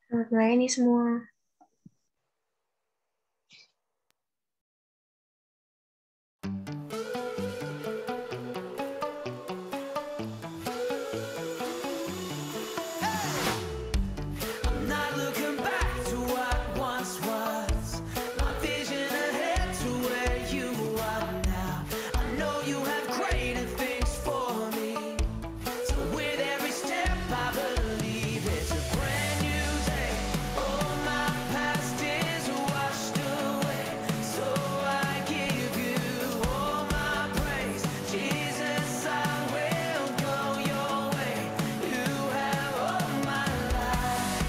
Selamat melayani semua. I'm not looking back to what once was. My vision ahead to where you are now. I know you have greater things for me. So with every step I believe it's a brand new day. All my past is washed away. So I give you all my praise. Jesus, I will go your way. You have all my life.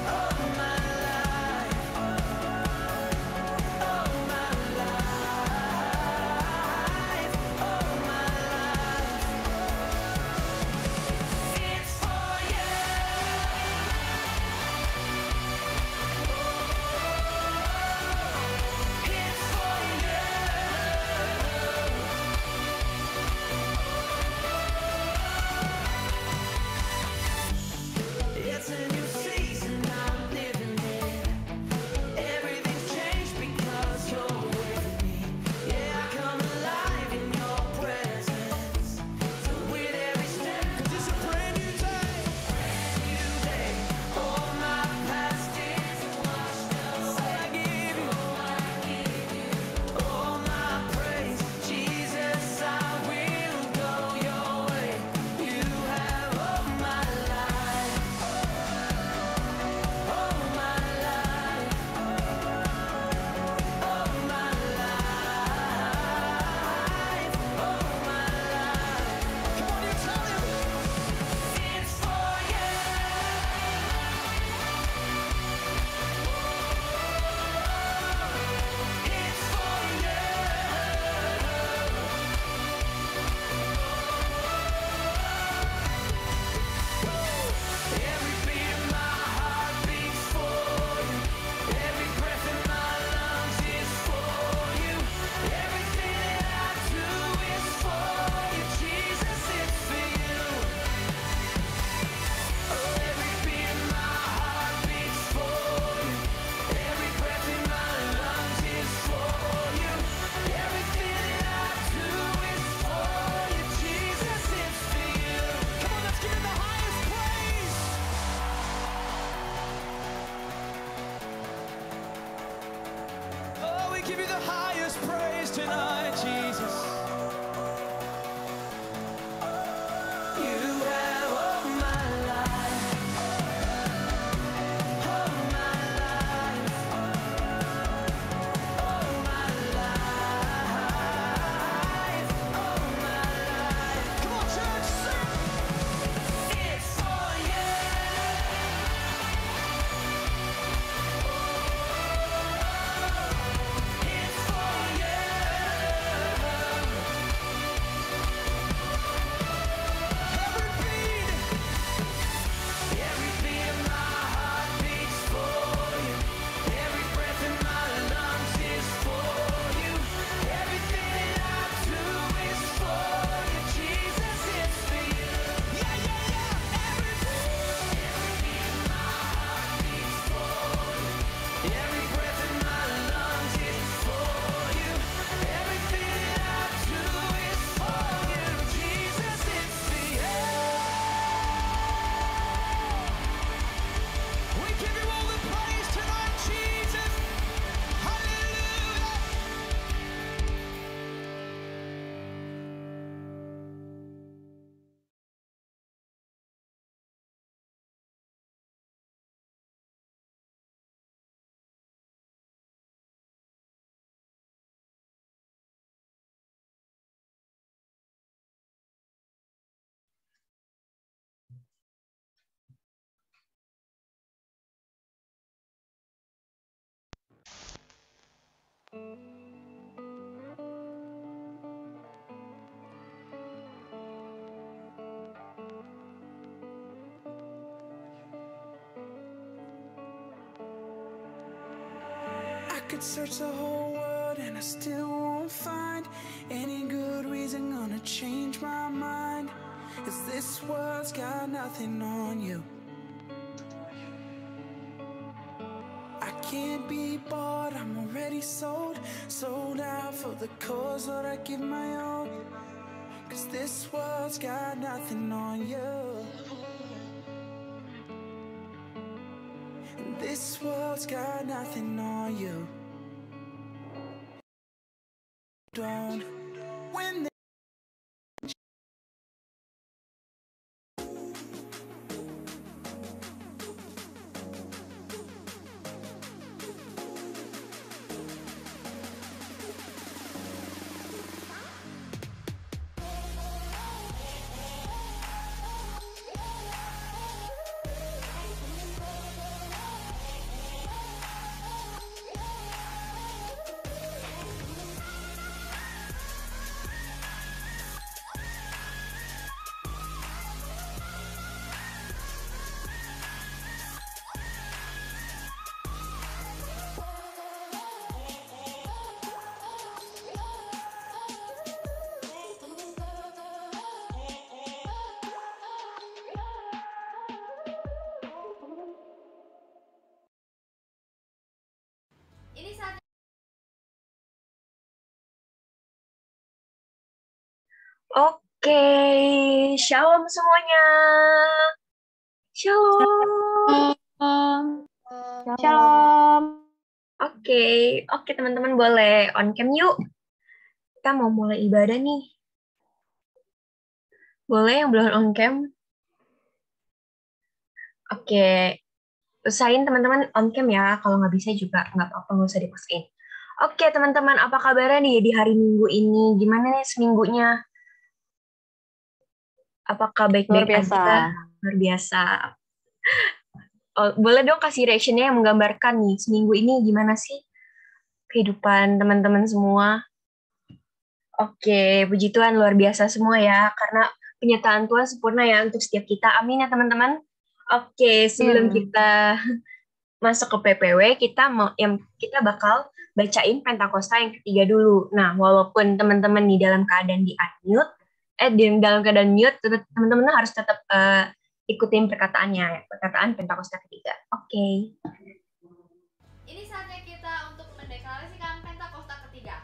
All my life, all my life, all my life. It's for you. It's for you. It's a new season I'm living in. Everything's changed because you're with me. Yeah, I come alive in your presence. So with every step, 'cause it's a brand new day. New day. All my past is washed away. I give you all my praise. Jesus, I will go your way. You have all my life. All my life. All my life, all my life. Come on, you tell him. It's for you. It's for you. Every beat of my heart beats for you. Every breath in my lungs is for you. Everything that I do is for you, Jesus. It's for you. Oh, every beat of my heart beats for you. Every breath in my lungs is for you. Everything that I do is for you, Jesus. It's for you. Come on, let's give him the highest praise. Oh, we give you the highest praise tonight, Jesus. You have all my life, all my life, all my life, all my life. Come on, church, sing. It's for you. It's for you. Every beat of my heart beats for you. Every breath in my lungs is for you. Everything that I do is for you, Jesus. It's for you. Yeah, yeah, yeah. Every beat of my heart beats for you. Every breath in my lungs is for you. Everything that I do is for you, Jesus. It's for you. We give you all the praise tonight, Jesus. Hallelujah. I could search the whole world and I still won't find any good reason gonna change my mind. 'Cause this world's got nothing on you. can't be bought, I'm already sold out for the cause that I give my all. Cause this world's got nothing on you, and this world's got nothing on you. Don't when Ini saat Oke, shalom semuanya. Shalom. Shalom. Oke teman-teman boleh on cam yuk. Kita mau mulai ibadah nih. Boleh yang belum on cam? Oke, usahain teman-teman on cam ya. Kalau nggak bisa juga nggak apa-apa, nggak usah dipaksain. Oke teman-teman, apa kabarnya nih di hari Minggu ini? Gimana nih seminggunya? Apakah baik-baik Luar biasa. aja? Luar biasa. Oh, boleh dong kasih reaction-nya yang menggambarkan nih, seminggu ini gimana sih kehidupan teman-teman semua? Oke, puji Tuhan luar biasa semua ya, karena penyertaan Tuhan sempurna ya untuk setiap kita. Amin ya teman-teman. Oke, sebelum kita masuk ke PPW, kita bakal bacain Pentakosta yang ketiga dulu. Nah, walaupun teman-teman nih dalam keadaan dalam keadaan mute, teman-teman harus tetap ikutin perkataannya, perkataan Pentakosta ketiga. Oke. ini saatnya kita untuk mendeklarasikan Pentakosta ketiga.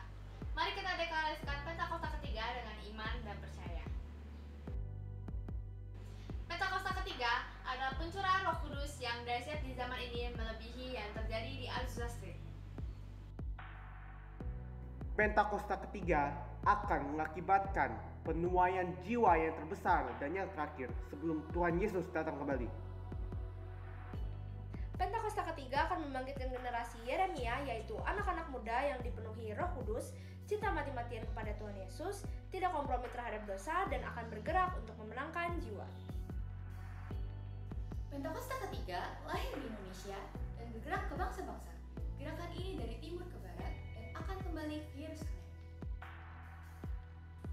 Mari kita deklarasikan Pentakosta ketiga dengan iman dan percaya. Pentakosta ketiga adalah pencurahan Roh Kudus yang dahsyat di zaman ini melebihi yang terjadi di Azusa Street. Pentakosta ketiga akan mengakibatkan penuaian jiwa yang terbesar dan yang terakhir sebelum Tuhan Yesus datang kembali. Pentakosta ketiga akan membangkitkan generasi Yeremia, yaitu anak-anak muda yang dipenuhi Roh Kudus, cinta mati-matian kepada Tuhan Yesus, tidak kompromi terhadap dosa, dan akan bergerak untuk memenangkan jiwa. Pentakosta ketiga lahir di Indonesia dan bergerak ke bangsa-bangsa. Gerakan ini dari timur ke barat dan akan kembali ke Yerusalem.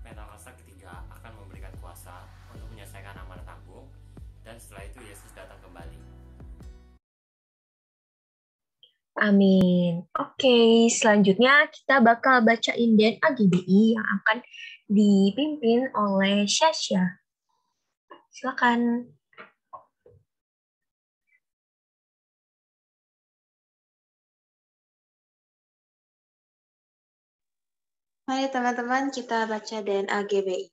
Pentakosta ketiga akan memberikan kuasa untuk menyelesaikan amanat agung, dan setelah itu Yesus datang kembali. Amin. Oke, selanjutnya kita bakal bacain DNA GBI yang akan dipimpin oleh Syasha. Silakan. Mari teman-teman kita baca DNA GBI.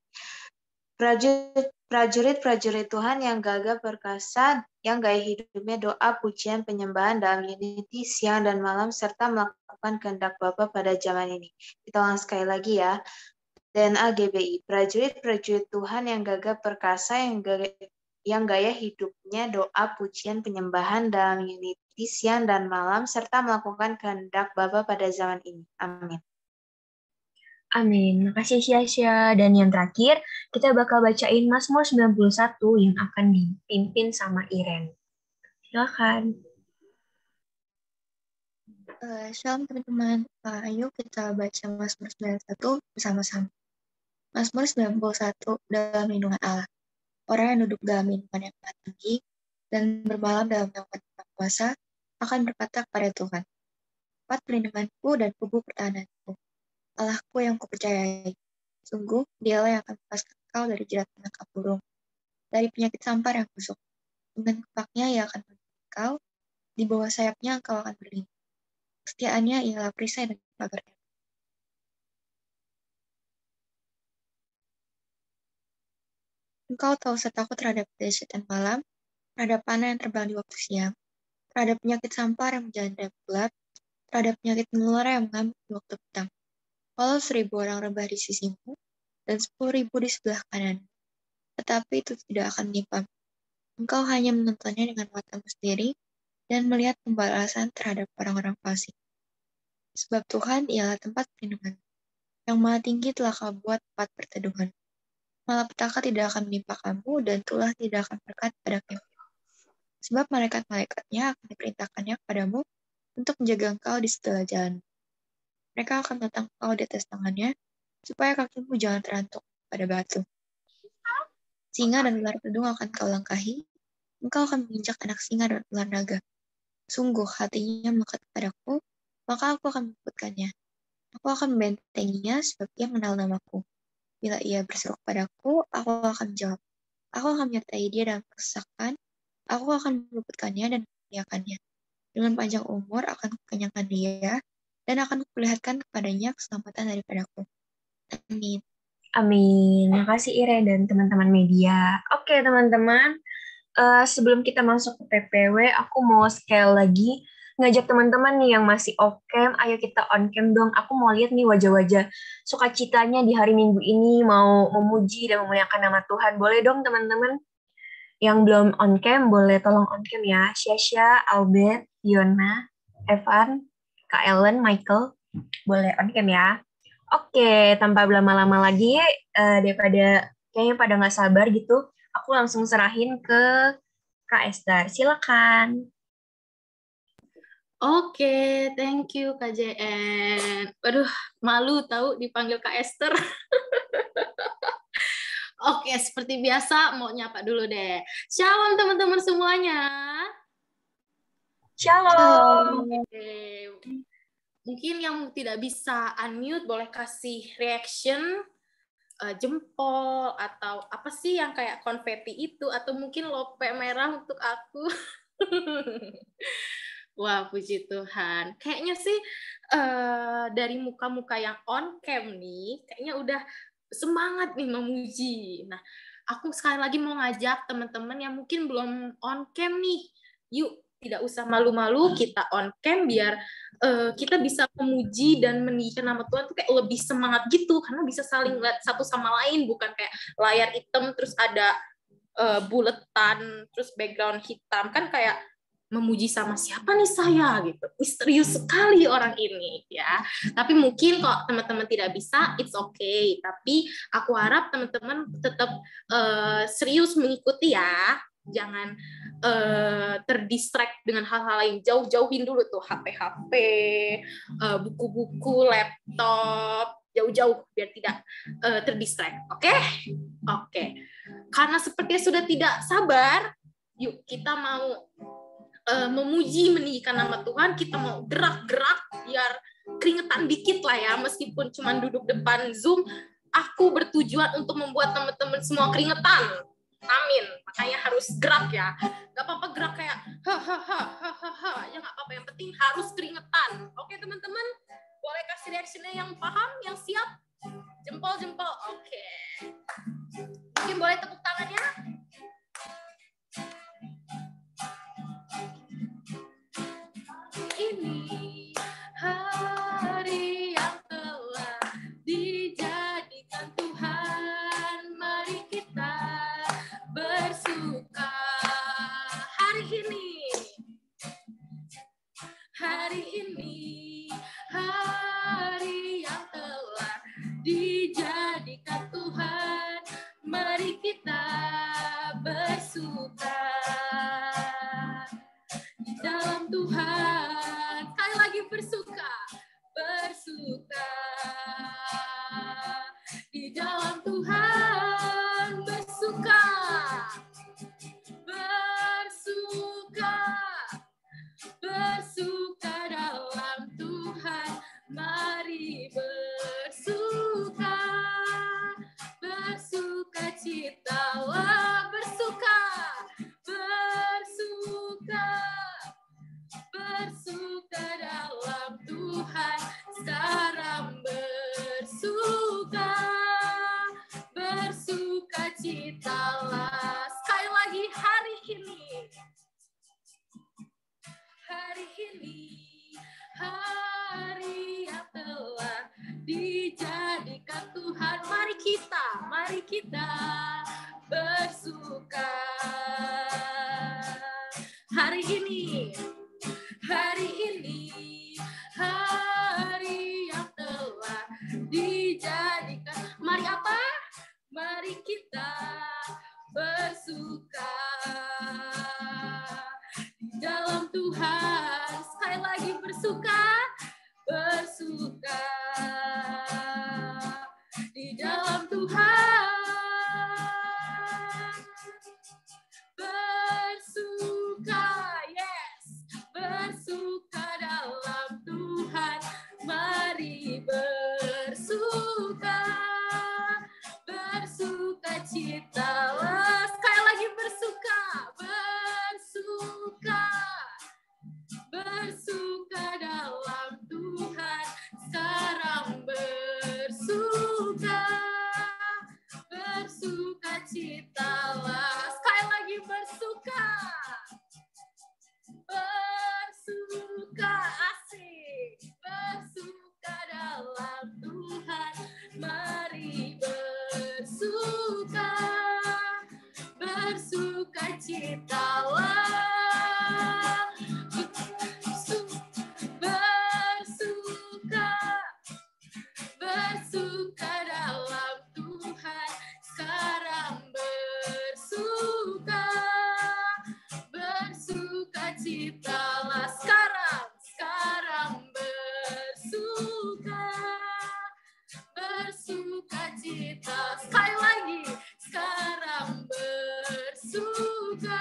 Prajurit-prajurit Tuhan yang gagah perkasa, yang gaya hidupnya doa, pujian, penyembahan dalam unity siang dan malam, serta melakukan kehendak Bapa pada zaman ini. Kita ulang sekali lagi ya. DNA GBI. Prajurit-prajurit Tuhan yang gagah perkasa, yang gaya hidupnya doa, pujian, penyembahan dalam unity siang dan malam, serta melakukan kehendak Bapa pada zaman ini. Amin. Amin. Makasih Syasha. Dan yang terakhir, kita bakal bacain Mazmur 91 yang akan dipimpin sama Iren. Silakan. Shalom teman-teman. Ayo kita baca Mazmur 91 bersama-sama. Mazmur 91 dalam lindungan Allah. Orang yang duduk dalam lindungan yang maha tinggi dan bermalam dalam naungan Yang Kuasa akan berkata kepada Tuhan, tempat perlindunganku dan kubu pertahananku, Allahku yang kupercayai. Sungguh, dialah yang akan melepaskan kau dari jerat penangkap burung, dari penyakit sampar yang busuk. Dengan kepaknya ia akan melindungi kau, di bawah sayapnya engkau akan berlindung. Kesetiaannya ialah perisai dan pagarnya. Engkau tahu sertaku terhadap dahsyatan malam, terhadap panah yang terbang di waktu siang, terhadap penyakit sampar yang berjalan dalam gelap, terhadap penyakit menular yang mengamuk di waktu petang. Walau 1.000 orang rebah di sisimu, dan 10.000 di sebelah kanan, tetapi itu tidak akan menimpa. Engkau hanya menontonnya dengan matamu sendiri, dan melihat pembalasan terhadap orang-orang fasik. Sebab Tuhan ialah tempat perlindungan. Yang Maha Tinggi telah kau buat tempat perteduhan. Malapetaka tidak akan menimpa kamu, dan tulah tidak akan berkat pada kemah. Sebab malaikat-malaikatnya akan diperintahkannya kepadamu untuk menjaga engkau di segala jalan. Mereka akan menentang engkau di atas tangannya, supaya kakimu jangan terantuk pada batu. Singa dan ular pedung akan kau langkahi, engkau akan menginjak anak singa dan ular naga. Sungguh hatinya melekat kepadaku, maka aku akan meluputkannya. Aku akan membentenginya sebab ia mengenal namaku. Bila ia berseru kepadaku, aku akan menjawab. Aku akan menyertai dia dalam kesesakan, aku akan meluputkannya dan memuliakannya. Dengan panjang umur akan kukenyangkan dia, dan akan kuperlihatkan kepadanya keselamatan daripadaku. Amin. Amin. Makasih Ire dan teman-teman media. Oke teman-teman, sebelum kita masuk ke PPW, aku mau sekali lagi ngajak teman-teman nih yang masih off cam, ayo kita on cam dong. Aku mau lihat nih wajah-wajah sukacitanya di hari Minggu ini, mau memuji dan memuliakan nama Tuhan. Boleh dong teman-teman? Yang belum on cam, boleh tolong on cam ya. Syasha, Albert, Yona, Evan, Kak Ellen, Michael, boleh on cam ya. Oke, tanpa berlama-lama lagi, daripada kayaknya pada nggak sabar gitu, aku langsung serahin ke Kak Esther. Silakan. Oke, thank you Kak JN. Waduh, malu tahu dipanggil Kak Esther. Oke, seperti biasa mau nyapa dulu deh. Shalom teman-teman semuanya. Shalom. Oke. Mungkin yang tidak bisa unmute boleh kasih reaction, jempol, atau apa sih yang kayak konfeti itu, atau mungkin lope merah untuk aku. Wah, puji Tuhan. Kayaknya sih dari muka-muka yang on cam nih, kayaknya udah semangat nih memuji. Nah, aku sekali lagi mau ngajak teman-teman yang mungkin belum on cam nih, yuk tidak usah malu-malu, kita on cam biar kita bisa memuji dan meninggikan nama Tuhan tuh kayak lebih semangat gitu, karena bisa saling lihat satu sama lain, bukan kayak layar hitam terus ada buletan terus background hitam, kan kayak memuji sama siapa nih saya gitu, misterius sekali orang ini ya. Tapi mungkin kok teman-teman tidak bisa, it's okay, tapi aku harap teman-teman tetap serius mengikuti ya, jangan terdistract dengan hal-hal lain. Jauh-jauhin dulu tuh HP, buku-buku, laptop, jauh-jauh biar tidak terdistract. Oke. Karena sepertinya sudah tidak sabar, yuk kita mau memuji meninggikan nama Tuhan, kita mau gerak-gerak biar keringetan dikit lah ya, meskipun cuma duduk depan Zoom, aku bertujuan untuk membuat teman-teman semua keringetan. Amin. Makanya harus gerak ya. Gak apa-apa gerak kayak ya gak apa-apa, yang penting harus keringetan. Oke teman-teman, boleh kasih reaksinya yang paham, yang siap? Jempol-jempol. Oke. Mungkin boleh tepuk tangannya. Ini hari yang telah dijadikan Tuhan, mari kita bersuka. Hari ini hari yang telah dijadikan Tuhan, mari kita bersuka di dalam Tuhan. Sekali lagi bersuka di dalam Tuhan, bersuka dalam Tuhan, mari bersuka citalah, bersuka citalah. Sekali lagi, hari ini. Hari ini, hari yang telah dijadikan Tuhan. Mari kita bersuka. Hari ini, hari yang telah dijadikan. Mari apa? Mari kita bersuka di dalam Tuhan. Sekali lagi bersuka di dalam Tuhan. Bersuka, yes, bersuka dalam Tuhan. Mari bersuka citalah. Sekali lagi bersuka dalam Tuhan. Sekarang bersuka citalah. Sekali lagi bersuka asik, bersuka dalam Tuhan. Mari bersuka citalah. Bersuka dalam Tuhan. Sekarang bersuka citalah. Sekarang bersuka cita. Sekali lagi, sekarang bersuka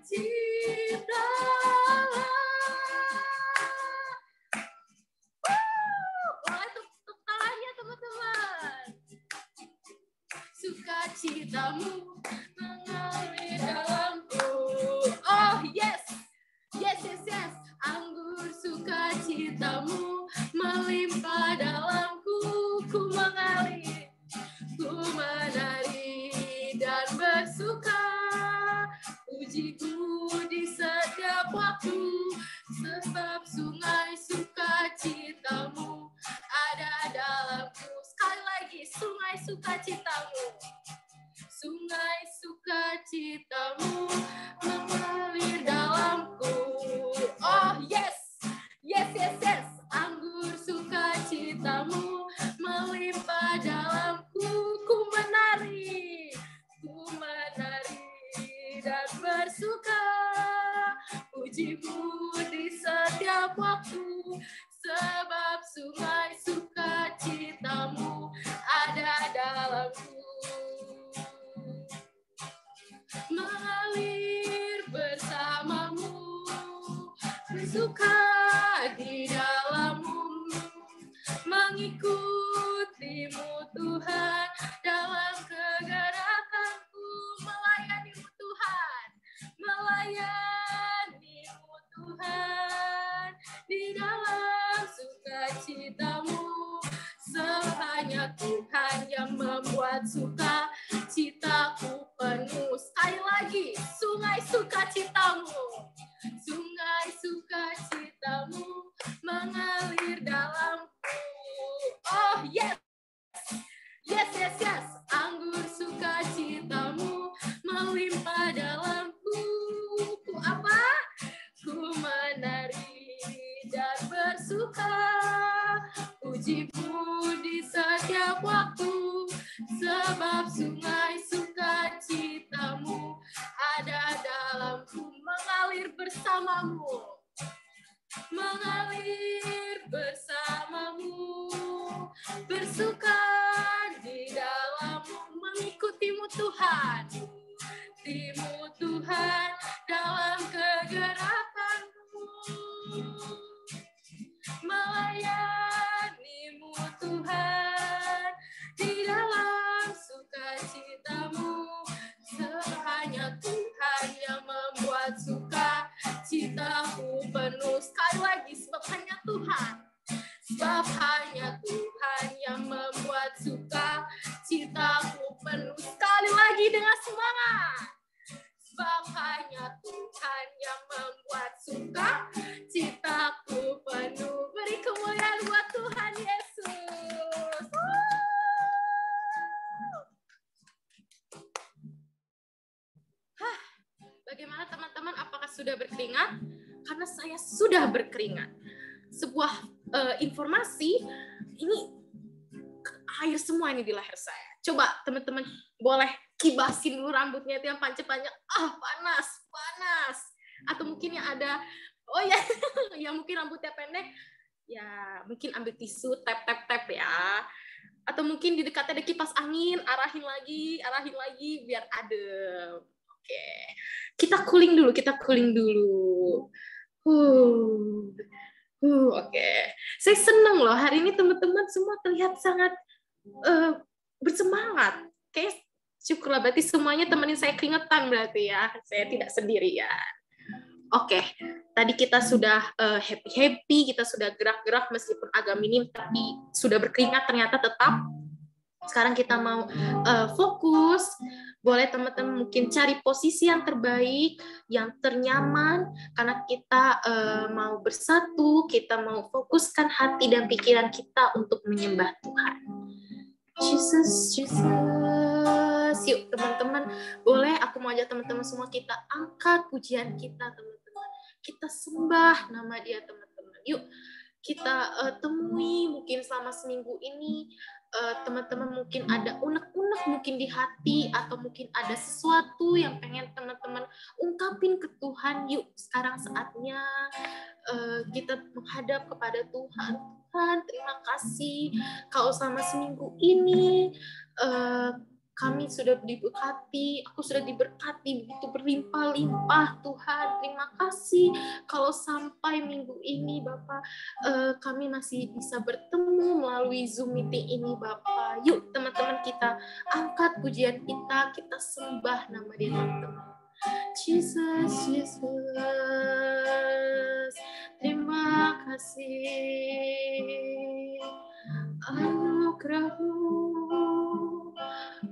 cita. Boleh tepuk tangannya teman-teman. Sukacitamu mengalir dalamku. Oh yes. Anggur sukacitamu melimpah dalamku. Ku mengalir, ku menari dan bersuka. Pujiku di setiap waktu, sebab sungai sukacitamu ada dalamku. Sekali lagi, sungai sukacitamu. Sungai sukacitamu mengalir dalamku. Oh yes. Anggur sukacitamu melimpah dalamku. Ku menari dan bersuka. Pujimu di setiap waktu, sebab sungai sukacitamu ada dalamku. Mengalir bersamamu, bersuka di dalammu, mengikutimu Tuhan dalam kegerakanku. Melayanimu Tuhan di dalam sukacitamu. Hanya Tuhan yang membuat suka citaku penuh. Sekali lagi, sungai sukacitamu. Sungai sukacitamu mengalir dalamku. Oh yes. Anggur sukacitamu melimpah dalamku. Ku apa? Ku menari dan bersuka. Pujimu di setiap waktu, sebab sungai sukacitamu ada dalamku. Mengalir bersamamu, bersuka di dalammu, mengikutimu Tuhan, dalam kegerakanmu. Melayanimu Tuhan di dalam sukacitamu. Hanya Tuhan yang membuat suka citaku penuh. Sekali lagi, sebab hanya Tuhan yang membuat suka Bagaimana teman-teman? Apakah sudah berkeringat? Karena saya sudah berkeringat. Sebuah informasi, ini air semua ini di leher saya. Coba teman-teman boleh kibasin dulu rambutnya itu yang panjang-panjang. Panas. Atau mungkin yang ada, yang mungkin rambutnya pendek, ya mungkin ambil tisu, tap ya. Atau mungkin di dekatnya ada kipas angin, arahin lagi biar adem. Oke. Kita cooling dulu. Oke. Saya senang loh hari ini teman-teman semua terlihat sangat bersemangat. Kayak syukurlah berarti semuanya temenin saya keringetan berarti ya. Saya tidak sendirian. Oke, tadi kita sudah happy, kita sudah gerak-gerak meskipun agak minim, tapi sudah berkeringat ternyata tetap. Sekarang kita mau fokus. Boleh teman-teman mungkin cari posisi yang terbaik, yang ternyaman, karena kita mau bersatu, kita mau fokuskan hati dan pikiran kita untuk menyembah Tuhan. Jesus. Yuk teman-teman, boleh aku mau ajak teman-teman semua kita angkat pujian kita teman-teman. Kita sembah nama Dia teman-teman. Yuk kita temui mungkin selama seminggu ini teman-teman mungkin ada unek-unek mungkin di hati atau mungkin ada sesuatu yang pengen teman-teman ungkapin ke Tuhan. Yuk sekarang saatnya kita menghadap kepada Tuhan. Tuhan, terima kasih Kau selama seminggu ini kami sudah diberkati, aku sudah diberkati begitu berlimpah-limpah Tuhan. Terima kasih kalau sampai minggu ini Bapak kami masih bisa bertemu melalui Zoom meeting ini Bapak. Yuk teman-teman kita angkat pujian kita sembah nama Dia teman-teman. Jesus, terima kasih anugerah-Mu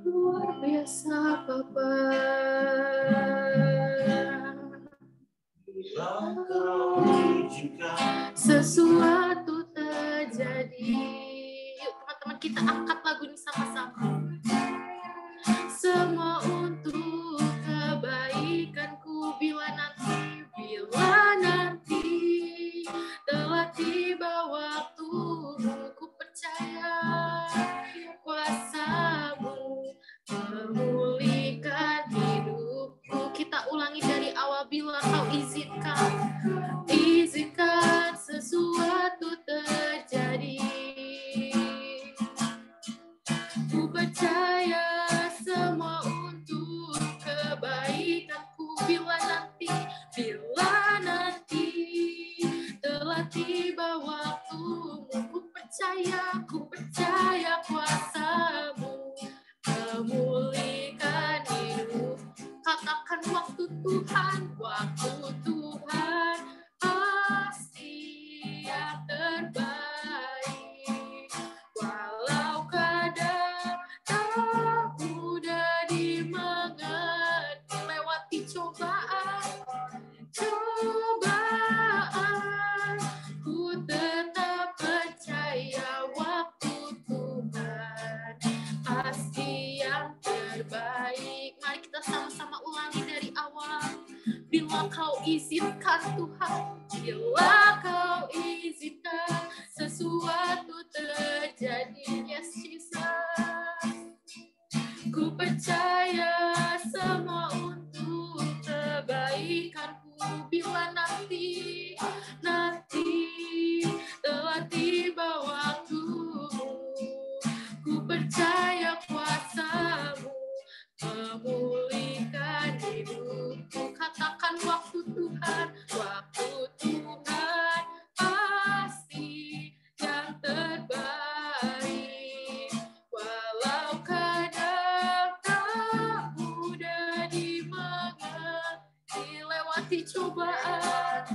luar biasa Bapa. Sesuatu terjadi. Yuk teman-teman kita angkat lagu ini sama-sama. Semua untuk kebaikanku bila nanti telah tiba waktumu, ku percaya kuasa-Mu memulihkan hidupku. Kita ulangi dari awal, bila Kau izinkan sesuatu terjadi. Ku percaya semua untuk kebaikanku bila nanti telah tiba waktumu. Ku percaya kuasa-Mu memulihkan hidup. Katakan waktu Tuhan pasti yang terbaik. Walau kadang tak mudah dimengerti, lewati cobaan, ku tetap percaya waktu Tuhan pasti yang terbaik. Mari kita sama-sama ulangi dari awal. Bila Kau izinkan Tuhan, bila Kau izinkan sesuatu terjadi. Yes, Jesus. Ku percaya semua untuk kebaikanku bila nanti telah tiba waktumu. Ku percaya kuasa-Mu memulihkan hidupku. Katakan waktu Tuhan pasti yang terbaik. Walau kadang tak mudah dimengerti, lewati cobaan,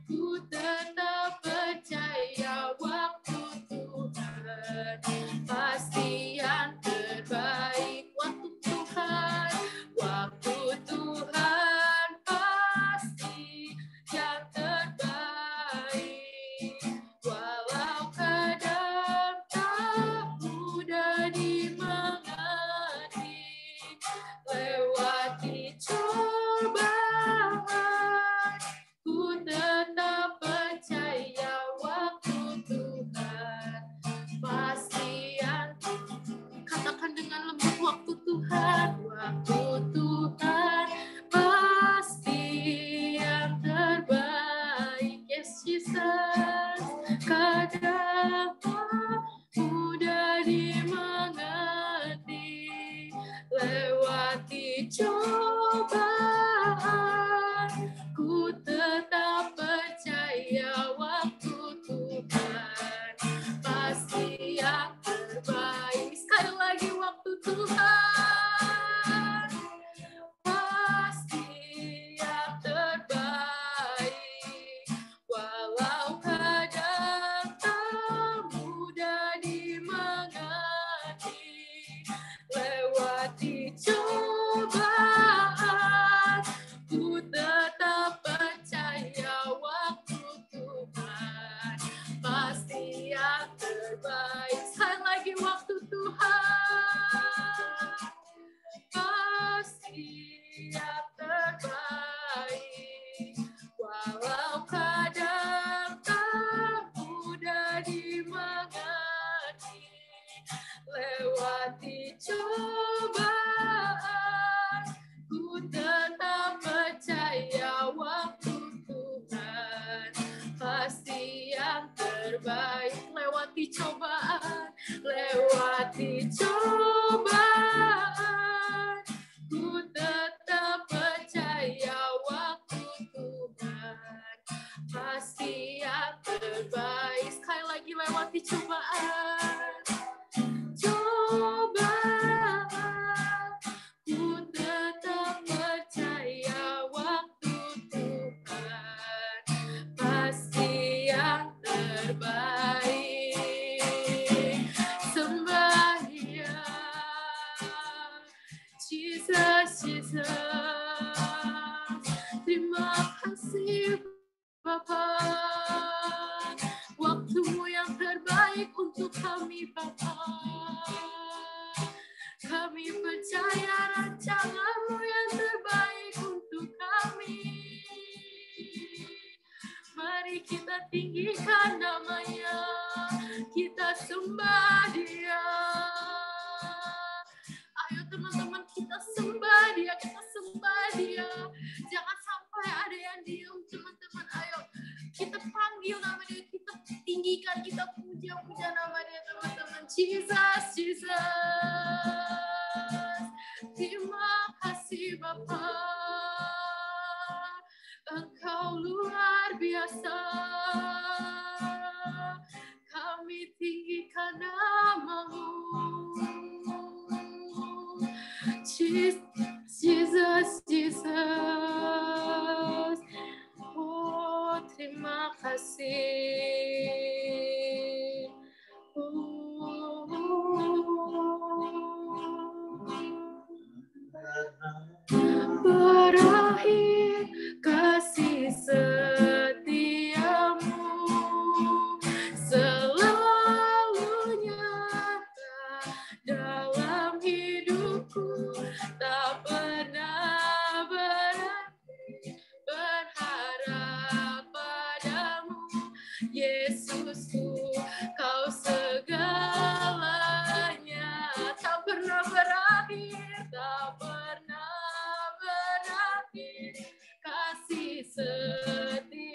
ku tetap percaya waktu Tuhan pasti yang terbaik. Waktu Tuhan pasti yang terbaik. Walau kadang tak mudah dimengerti, lewati cobaan, ku tetap percaya waktu Tuhan pasti yang terbaik. Lewati cobaan, lewati cobaan, ku tetap percaya waktu Tuhan pasti yang terbaik. Sekali lagi, lewati cobaan, cobaan, ku tetap percaya waktu Tuhan pasti yang terbaik. Sembah Dia, Jesus, Jesus. Terima kasih Bapa, waktumu yang terbaik untuk kami Bapa. Kami percaya rancanganmu yang terbaik untuk kami. Mari kita tinggikan namanya, kita sembah Dia. Ayo teman-teman, kita sembah Dia, kita sembah Dia. Jangan sampai ada yang diam teman-teman. Ayo kita panggil nama Dia, kita tinggikan, kita puja-puja nama Dia teman-teman. Jesus, Jesus. Terima kasih Bapa, Engkau luar biasa. Kami tinggikan nama-Mu. Jesus, Jesus. Oh, terima kasih. Berakhir kasih setiamu, selalu nyata dalam hidupku, tak pernah berhenti berharap padamu. Yesusku, Kau segalanya, tak pernah berakhir, tak pernah berakhir kasih setiamu,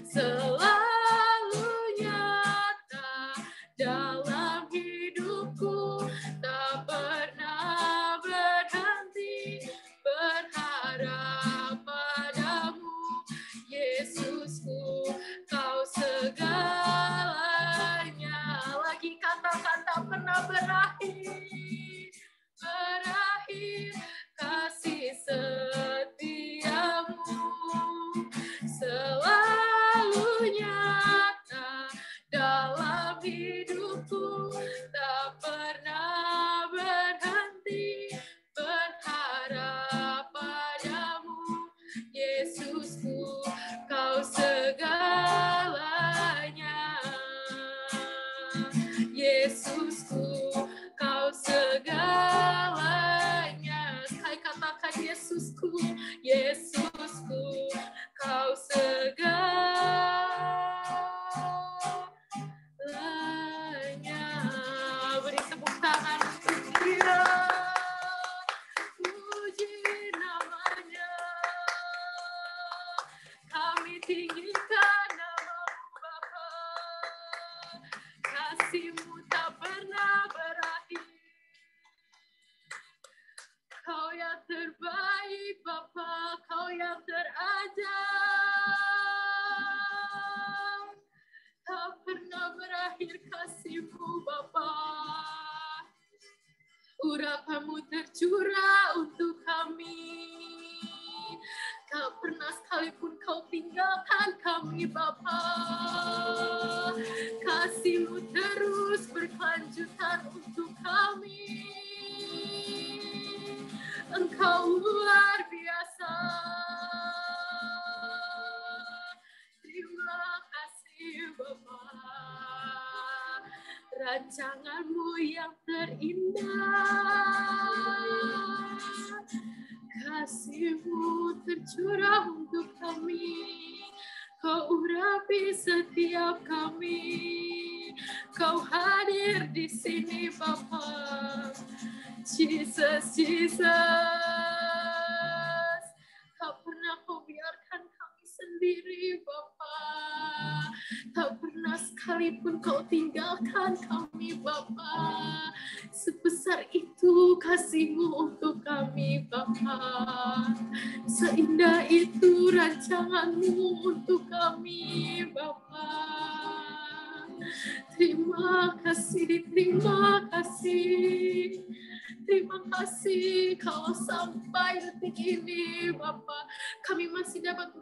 selalu nyata dalam hidupku, tak pernah berhenti berharap padamu. Yesusku, Kau segalanya. Lagi katakan tak pernah berakhir, berakhir kasih setiamu, selalu nyata dalam hidupku, tak pernah berhenti berharap padamu. Yesusku, Kau segalanya. Yesusku, Kau segalanya. Sekali katakan Yesusku, Yesusku, Kau segalanya. Beri tepuk tangan untuk Dia. Puji namanya. Kami tinggikan nama-Mu Bapa. Kasih-Mu tak pernah berakhir. Kau yang terbaik Bapa, Kau yang terajaib. Tak pernah berakhir kasih-Mu Bapa. Urapan-Mu tercurah untuk kami. Tak pernah sekalipun Kau tinggalkan kami Bapa. Kasih-Mu terus berkelanjutan untuk kami. Engkau luar biasa. Terima kasih Bapa. Rancangan-Mu yang terindah, kasih-Mu tercurah untuk kami. Kau urapi setiap kami. Kau hadir di sini Bapa. Jesus, Jesus. Tak pernah kau biarkan kami sendiri Bapa. Tak pernah sekalipun kau tinggalkan kami Bapa. Sebesar itu kasih-Mu untuk kami Bapa. Seindah itu rancangan-Mu untuk kami Bapa. Terima kasih, terima kasih. Terima kasih kalau sampai detik ini Bapa, kami masih dapat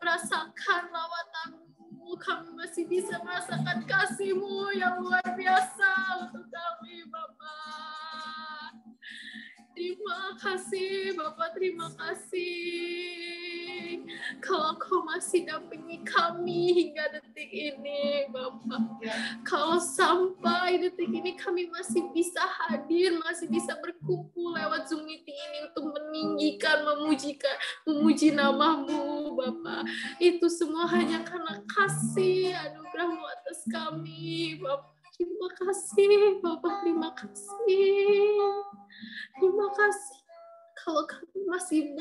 merasakan lawatan-Mu, kami masih bisa merasakan kasih-Mu yang luar biasa untuk kami Bapa. Terima kasih Bapa, terima kasih kalau Kau masih dampingi kami hingga detik ini Bapa. Kalau sampai detik ini kami masih bisa hadir, masih bisa berkumpul lewat Zoom meeting ini untuk meninggikan, memuji nama-Mu Bapa. Itu semua hanya karena kasih anugerah-Mu atas kami Bapa. Terima kasih Bapak, terima kasih. Terima kasih kalau kami masih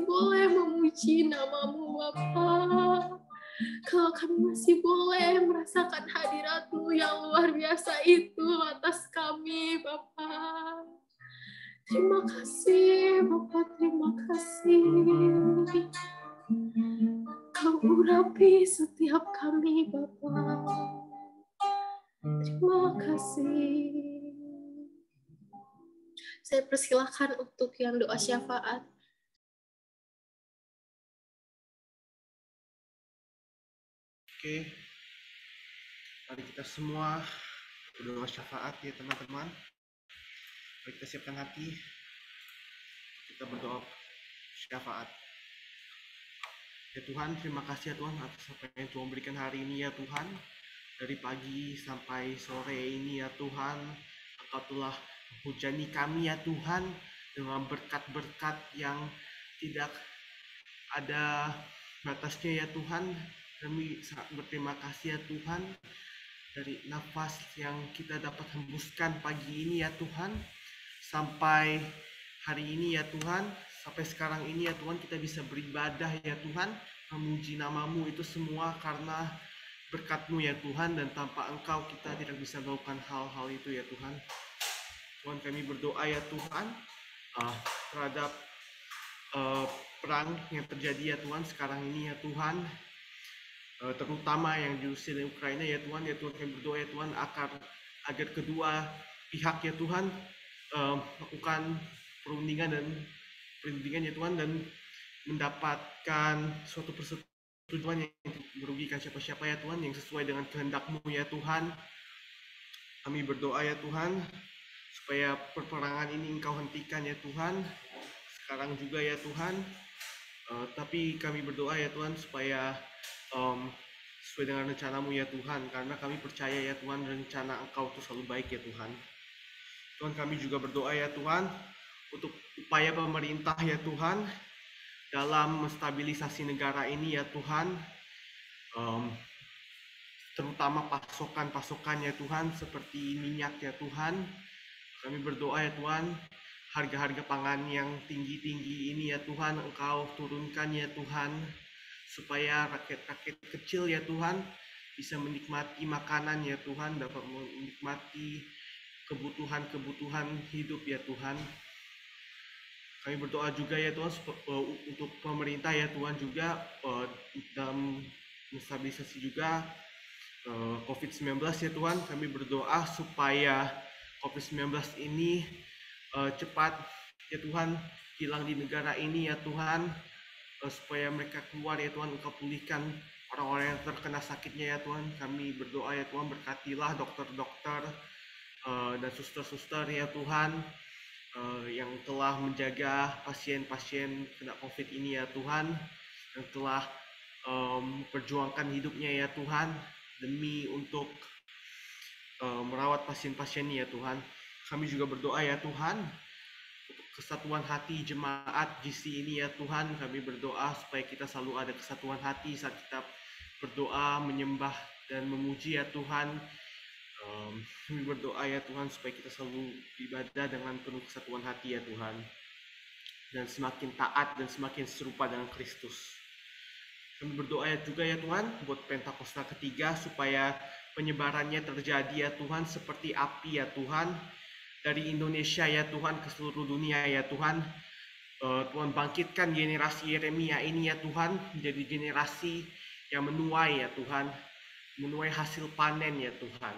boleh memuji nama-Mu Bapa. Kalau kami masih boleh merasakan hadirat-Mu yang luar biasa itu atas kami Bapa. Terima kasih Bapa, terima kasih. Kau urapi setiap kami Bapa. Terima kasih. Saya persilahkan untuk yang doa syafaat. Oke, mari kita semua berdoa syafaat ya teman-teman. Mari kita siapkan hati, kita berdoa syafaat. Ya Tuhan, terima kasih ya Tuhan atas apa yang Tuhan berikan hari ini ya Tuhan. Dari pagi sampai sore ini ya Tuhan, Engkau telah menghujani kami ya Tuhan dengan berkat-berkat yang tidak ada batasnya ya Tuhan. Kami sangat berterima kasih ya Tuhan dari nafas yang kita dapat hembuskan pagi ini ya Tuhan, sampai hari ini ya Tuhan, sampai sekarang ini ya Tuhan kita bisa beribadah ya Tuhan, memuji nama-Mu. Itu semua karena berkat-Mu ya Tuhan, dan tanpa Engkau kita tidak bisa melakukan hal-hal itu ya Tuhan. Tuhan, kami berdoa ya Tuhan terhadap perang yang terjadi ya Tuhan sekarang ini ya Tuhan, terutama yang di Rusia dan Ukraina ya Tuhan. Ya Tuhan, kami berdoa ya Tuhan agar kedua pihak ya Tuhan melakukan perundingan ya Tuhan, dan mendapatkan suatu persetujuan yang merugikan siapa-siapa ya Tuhan, yang sesuai dengan kehendak-Mu ya Tuhan. Kami berdoa ya Tuhan supaya peperangan ini Engkau hentikan ya Tuhan sekarang juga ya Tuhan. Tapi kami berdoa ya Tuhan supaya sesuai dengan rencana-Mu ya Tuhan, karena kami percaya ya Tuhan rencana Engkau itu selalu baik ya Tuhan. Tuhan, kami juga berdoa ya Tuhan untuk upaya pemerintah ya Tuhan dalam menstabilisasi negara ini ya Tuhan, terutama pasokan ya Tuhan seperti minyak ya Tuhan. Kami berdoa ya Tuhan, harga-harga pangan yang tinggi-tinggi ini ya Tuhan Engkau turunkan ya Tuhan, supaya rakyat-rakyat kecil ya Tuhan bisa menikmati makanan ya Tuhan, dapat menikmati kebutuhan hidup ya Tuhan. Kami berdoa juga ya Tuhan untuk pemerintah ya Tuhan juga dalam menstabilisasi juga COVID-19 ya Tuhan. Kami berdoa supaya COVID-19 ini cepat ya Tuhan hilang di negara ini ya Tuhan, supaya mereka keluar ya Tuhan. Engkau pulihkan orang-orang yang terkena sakitnya ya Tuhan. Kami berdoa ya Tuhan, berkatilah dokter-dokter dan suster-suster ya Tuhan yang telah menjaga pasien-pasien kena COVID ini ya Tuhan, yang telah perjuangkan hidupnya ya Tuhan demi untuk merawat pasien-pasien ya Tuhan. Kami juga berdoa ya Tuhan untuk kesatuan hati jemaat GC ini ya Tuhan. Kami berdoa supaya kita selalu ada kesatuan hati saat kita berdoa, menyembah dan memuji ya Tuhan. Kami berdoa ya Tuhan supaya kita selalu beribadah dengan penuh kesatuan hati ya Tuhan, dan semakin taat dan semakin serupa dengan Kristus. Kami berdoa ya juga ya Tuhan buat Pentakosta ketiga supaya penyebarannya terjadi ya Tuhan seperti api ya Tuhan, dari Indonesia ya Tuhan ke seluruh dunia ya Tuhan. Tuhan bangkitkan generasi Yeremia ini ya Tuhan menjadi generasi yang menuai ya Tuhan, menuai hasil panen ya Tuhan.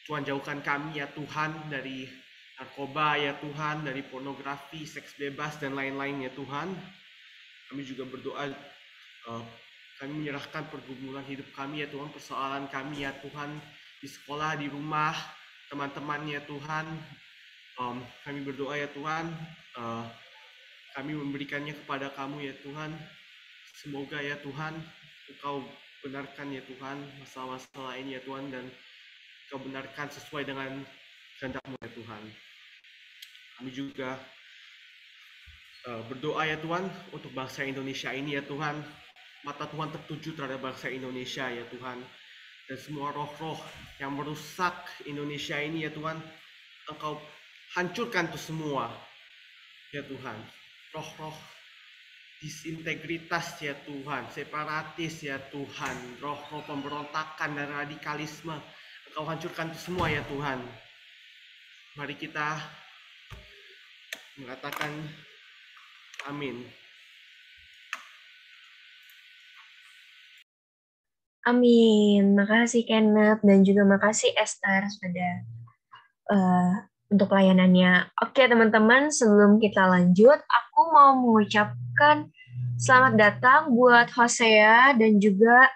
Tuhan jauhkan kami ya Tuhan dari narkoba ya Tuhan, dari pornografi, seks bebas dan lain-lain ya Tuhan. Kami juga berdoa, kami menyerahkan pergumulan hidup kami ya Tuhan, persoalan kami ya Tuhan, di sekolah, di rumah, teman-teman ya Tuhan. Kami berdoa ya Tuhan, kami memberikannya kepada kamu ya Tuhan. Semoga ya Tuhan Engkau benarkan ya Tuhan masalah-masalah ini ya Tuhan, dan Engkau benarkan sesuai dengan kehendak-Mu ya Tuhan. Kami juga berdoa ya Tuhan untuk bangsa Indonesia ini ya Tuhan. Mata Tuhan tertuju terhadap bangsa Indonesia ya Tuhan, dan semua roh-roh yang merusak Indonesia ini ya Tuhan, Engkau hancurkan itu semua ya Tuhan. Roh-roh disintegritas ya Tuhan, separatis ya Tuhan, roh-roh pemberontakan dan radikalisme, Engkau hancurkan itu semua ya Tuhan. Mari kita mengatakan amin. Amin. Makasih Kenneth dan juga makasih Esther sudah untuk layanannya. Oke teman-teman, sebelum kita lanjut, aku mau mengucapkan selamat datang buat Hosea dan juga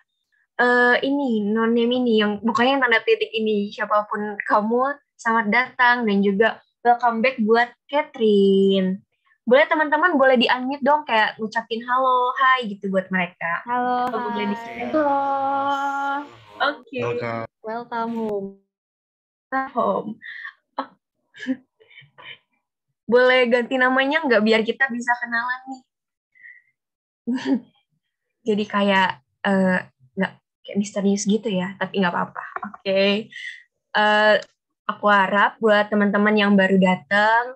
ini non-name ini yang bukannya yang tanda titik ini, siapapun kamu, selamat datang, dan juga welcome back buat Catherine. Boleh teman-teman boleh di-unmute dong, kayak ngucapin halo, hai gitu buat mereka. Halo, Boleh hai. Halo. Oke. Welcome home. Home. Oh. Boleh ganti namanya nggak biar kita bisa kenalan nih? Jadi kayak nggak kayak misterius gitu ya, tapi nggak apa-apa. Oke. Aku harap buat teman-teman yang baru datang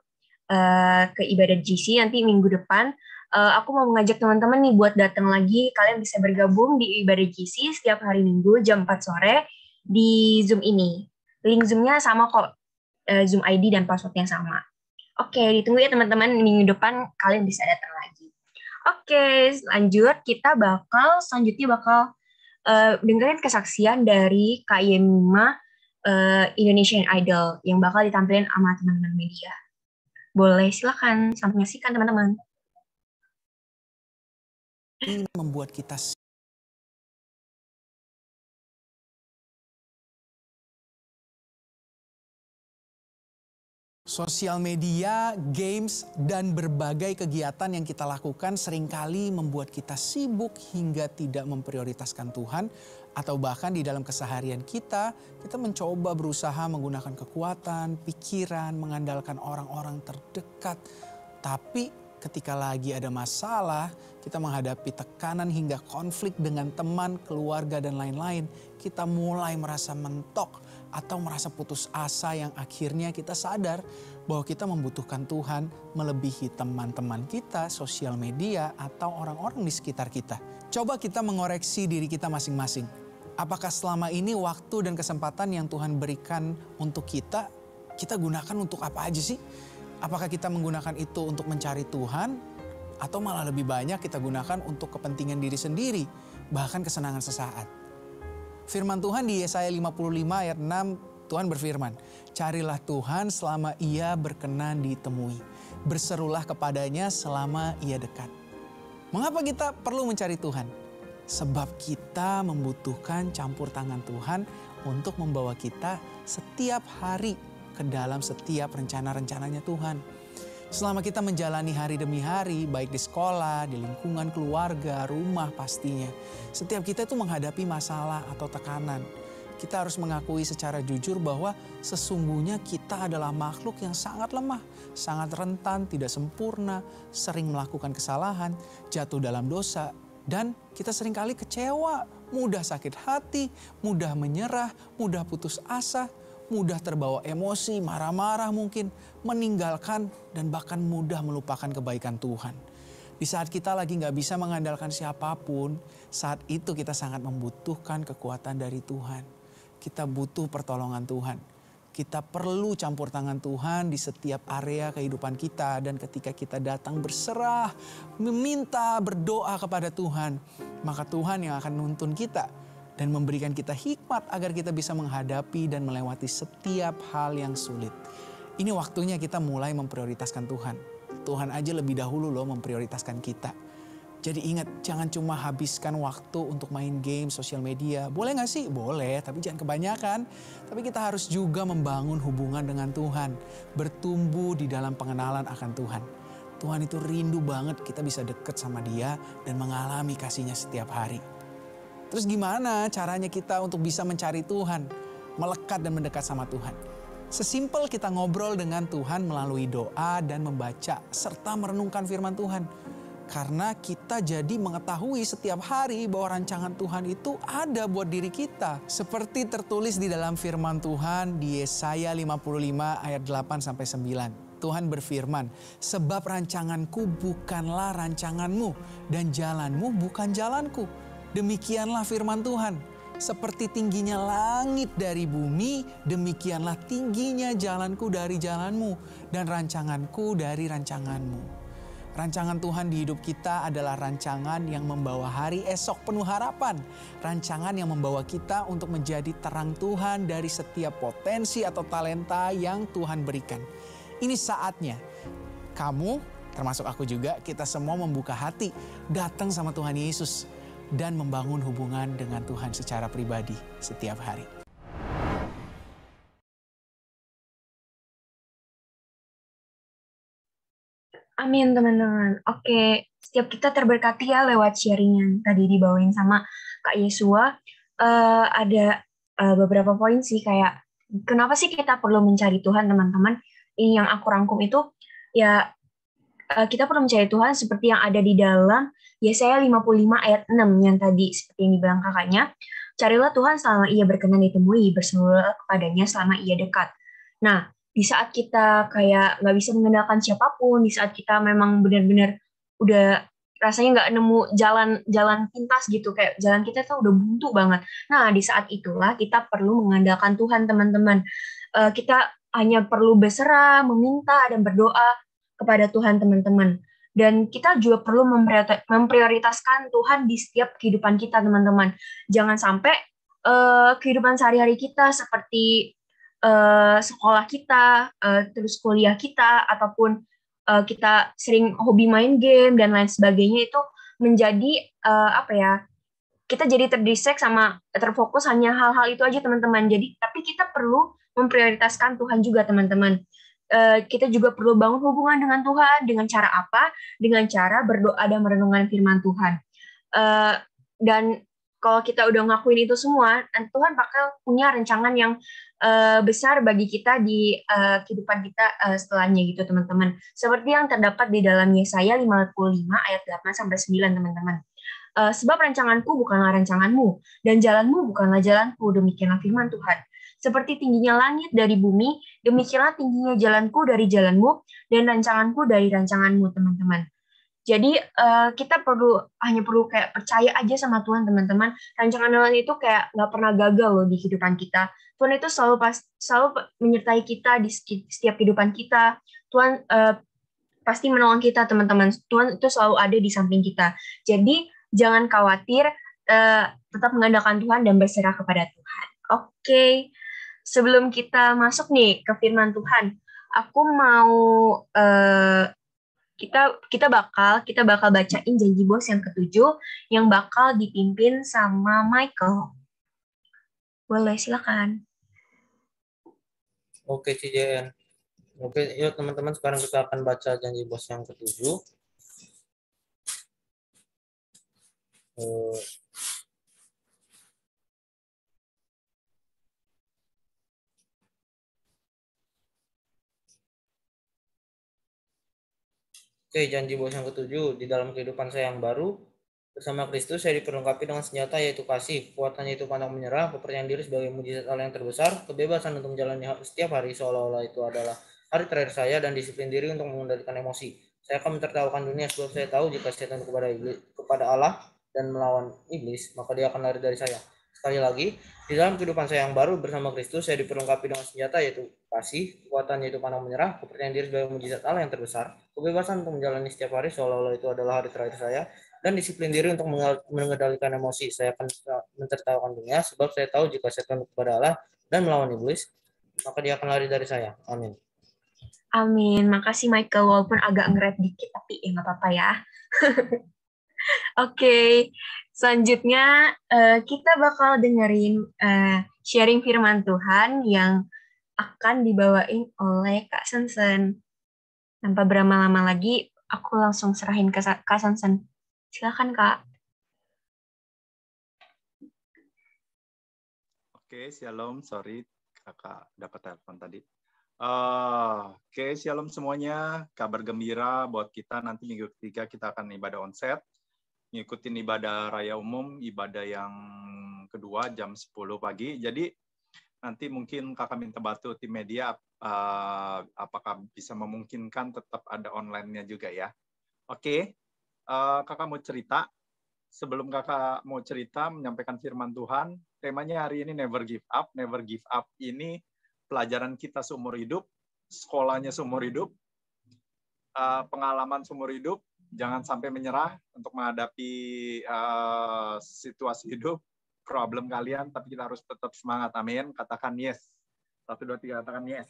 ke ibadah GC nanti minggu depan, aku mau mengajak teman-teman nih buat datang lagi. Kalian bisa bergabung di ibadah GC setiap hari Minggu jam 4 sore di Zoom ini. Link Zoom-nya sama kok, Zoom ID dan password-nya sama. Oke, ditunggu ya teman-teman, minggu depan kalian bisa datang lagi. Oke, lanjut, kita selanjutnya bakal dengerin kesaksian dari Kak Yemima Indonesian Idol yang bakal ditampilin sama teman-teman media. Boleh, silakan sampai menyaksikan teman-teman. Ini membuat kita sosial media, games, dan berbagai kegiatan yang kita lakukan seringkali membuat kita sibuk hingga tidak memprioritaskan Tuhan, atau bahkan di dalam keseharian kita mencoba berusaha menggunakan kekuatan, pikiran, mengandalkan orang-orang terdekat. Tapi ketika lagi ada masalah, kita menghadapi tekanan hingga konflik dengan teman, keluarga, dan lain-lain, kita mulai merasa mentok atau merasa putus asa yang akhirnya kita sadar bahwa kita membutuhkan Tuhan melebihi teman-teman kita, sosial media, atau orang-orang di sekitar kita. Coba kita mengoreksi diri kita masing-masing. Apakah selama ini waktu dan kesempatan yang Tuhan berikan untuk kita gunakan untuk apa aja sih? Apakah kita menggunakan itu untuk mencari Tuhan? Atau malah lebih banyak kita gunakan untuk kepentingan diri sendiri, bahkan kesenangan sesaat? Firman Tuhan di Yesaya 55 ayat 6, Tuhan berfirman, "Carilah Tuhan selama Ia berkenan ditemui. Berserulah kepadanya selama Ia dekat." Mengapa kita perlu mencari Tuhan? Sebab kita membutuhkan campur tangan Tuhan untuk membawa kita setiap hari ke dalam setiap rencana-rencananya Tuhan. Selama kita menjalani hari demi hari, baik di sekolah, di lingkungan keluarga, rumah pastinya. Setiap kita itu menghadapi masalah atau tekanan. Kita harus mengakui secara jujur bahwa sesungguhnya kita adalah makhluk yang sangat lemah, sangat rentan, tidak sempurna, sering melakukan kesalahan, jatuh dalam dosa, dan kita seringkali kecewa mudah sakit hati, mudah menyerah, mudah putus asa, mudah terbawa emosi, marah-marah mungkin, meninggalkan, dan bahkan mudah melupakan kebaikan Tuhan. Di saat kita lagi gak bisa mengandalkan siapapun, saat itu kita sangat membutuhkan kekuatan dari Tuhan. Kita butuh pertolongan Tuhan. Kita perlu campur tangan Tuhan di setiap area kehidupan kita. Dan ketika kita datang berserah, meminta, berdoa kepada Tuhan, maka Tuhan yang akan nuntun kita dan memberikan kita hikmat agar kita bisa menghadapi dan melewati setiap hal yang sulit. Ini waktunya kita mulai memprioritaskan Tuhan. Tuhan aja lebih dahulu loh memprioritaskan kita. Jadi ingat, jangan cuma habiskan waktu untuk main game, sosial media. Boleh gak sih? Boleh, tapi jangan kebanyakan. Tapi kita harus juga membangun hubungan dengan Tuhan. Bertumbuh di dalam pengenalan akan Tuhan. Tuhan itu rindu banget kita bisa deket sama Dia dan mengalami kasih-Nya setiap hari. Terus gimana caranya kita untuk bisa mencari Tuhan? Melekat dan mendekat sama Tuhan. Sesimpel kita ngobrol dengan Tuhan melalui doa dan membaca serta merenungkan firman Tuhan. Karena kita jadi mengetahui setiap hari bahwa rancangan Tuhan itu ada buat diri kita. Seperti tertulis di dalam firman Tuhan di Yesaya 55 ayat 8-9. Tuhan berfirman, sebab rancanganku bukanlah rancanganmu dan jalanmu bukan jalanku. Demikianlah firman Tuhan. Seperti tingginya langit dari bumi, demikianlah tingginya jalanku dari jalanmu dan rancanganku dari rancanganmu. Rancangan Tuhan di hidup kita adalah rancangan yang membawa hari esok penuh harapan. Rancangan yang membawa kita untuk menjadi terang Tuhan dari setiap potensi atau talenta yang Tuhan berikan. Ini saatnya kamu, termasuk aku juga, kita semua membuka hati, datang sama Tuhan Yesus dan membangun hubungan dengan Tuhan secara pribadi setiap hari. Amin teman-teman. Oke, setiap kita terberkati ya lewat sharing yang tadi dibawain sama Kak Yesua. Ada beberapa poin sih kayak kenapa sih kita perlu mencari Tuhan teman-teman. Ini yang aku rangkum itu ya kita perlu mencari Tuhan seperti yang ada di dalam Yesaya 55 ayat 6 yang tadi seperti yang dibilang kakaknya. Carilah Tuhan selama ia berkenan ditemui, berserulah kepadanya selama ia dekat. Nah, di saat kita kayak nggak bisa mengandalkan siapapun, di saat kita memang benar-benar udah rasanya nggak nemu jalan pintas gitu, kayak jalan kita tuh udah buntu banget. Nah, di saat itulah kita perlu mengandalkan Tuhan, teman-teman. Kita hanya perlu berserah, meminta, dan berdoa kepada Tuhan, teman-teman. Dan kita juga perlu memprioritaskan Tuhan di setiap kehidupan kita, teman-teman. Jangan sampai kehidupan sehari-hari kita seperti sekolah kita, terus kuliah kita, ataupun kita sering hobi main game dan lain sebagainya itu menjadi kita jadi terdistract sama terfokus hanya hal-hal itu aja teman-teman. Jadi tapi kita perlu memprioritaskan Tuhan juga teman-teman. Kita juga perlu bangun hubungan dengan Tuhan dengan cara apa? Dengan cara berdoa dan merenungkan firman Tuhan. Dan kalau kita udah ngakuin itu semua, Tuhan bakal punya rancangan yang besar bagi kita di kehidupan kita setelahnya gitu teman-teman. Seperti yang terdapat di dalam Yesaya 55 ayat 8-9 teman-teman. Sebab rancanganku bukanlah rancanganmu, dan jalanmu bukanlah jalanku, demikianlah firman Tuhan. Seperti tingginya langit dari bumi, demikianlah tingginya jalanku dari jalanmu, dan rancanganku dari rancanganmu, teman-teman. Jadi kita hanya perlu kayak percaya aja sama Tuhan, teman-teman. Rancangan Tuhan itu kayak nggak pernah gagal loh di kehidupan kita. Tuhan itu selalu menyertai kita di setiap kehidupan kita. Tuhan pasti menolong kita, teman-teman. Tuhan itu selalu ada di samping kita. Jadi jangan khawatir, tetap mengandalkan Tuhan dan berserah kepada Tuhan. Oke. Sebelum kita masuk nih ke firman Tuhan, aku mau kita bakal bacain janji bos yang ke-7 yang bakal dipimpin sama Michael. Boleh, silakan. Oke, CJN. Oke, yuk teman-teman, sekarang kita akan baca janji bos yang ke-7. Oke, janji bos yang ke-7, di dalam kehidupan saya yang baru, Bersama Kristus saya diperlengkapi dengan senjata yaitu kasih, kekuatannya itu pantang menyerah, kepercayaan diri sebagai mujizat Allah yang terbesar, kebebasan untuk menjalani setiap hari seolah-olah itu adalah hari terakhir saya, dan disiplin diri untuk mengendalikan emosi. Saya akan mentertawakan dunia sebab saya tahu jika saya tunduk kepada Allah dan melawan iblis, maka dia akan lari dari saya. Sekali lagi, di dalam kehidupan saya yang baru bersama Kristus, saya diperlengkapi dengan senjata yaitu kasih, kekuatan yaitu pantang menyerah, kepercayaan diri sebagai mujizat Allah yang terbesar, kebebasan untuk menjalani setiap hari seolah-olah itu adalah hari terakhir saya, dan disiplin diri untuk mengendalikan emosi. Saya akan mentertawakan dunia sebab saya tahu jika saya tunduk kepada Allah dan melawan iblis, maka dia akan lari dari saya. Amin. Amin. Makasih Michael, walaupun agak nge-rap dikit, tapi nggak apa-apa ya. Oke, selanjutnya kita bakal dengerin sharing firman Tuhan yang akan dibawain oleh Kak Sensen. Tanpa berlama-lama lagi, aku langsung serahin ke Kak Sensen. Silakan Kak. Oke, shalom. Sorry, kakak dapat telepon tadi. Oke, shalom semuanya. Kabar gembira buat kita nanti minggu ketiga kita akan ibadah onset. Ngikutin ibadah raya umum, ibadah yang kedua jam 10 pagi. Jadi nanti mungkin kakak minta bantu tim media apakah bisa memungkinkan tetap ada online-nya juga ya. Oke, kakak mau cerita. Sebelum kakak mau cerita menyampaikan firman Tuhan, temanya hari ini never give up. Never give up ini pelajaran kita seumur hidup, sekolahnya seumur hidup, pengalaman seumur hidup. Jangan sampai menyerah untuk menghadapi situasi hidup, problem kalian, tapi kita harus tetap semangat. Amin. Katakan yes. 1, 2, 3, katakan yes.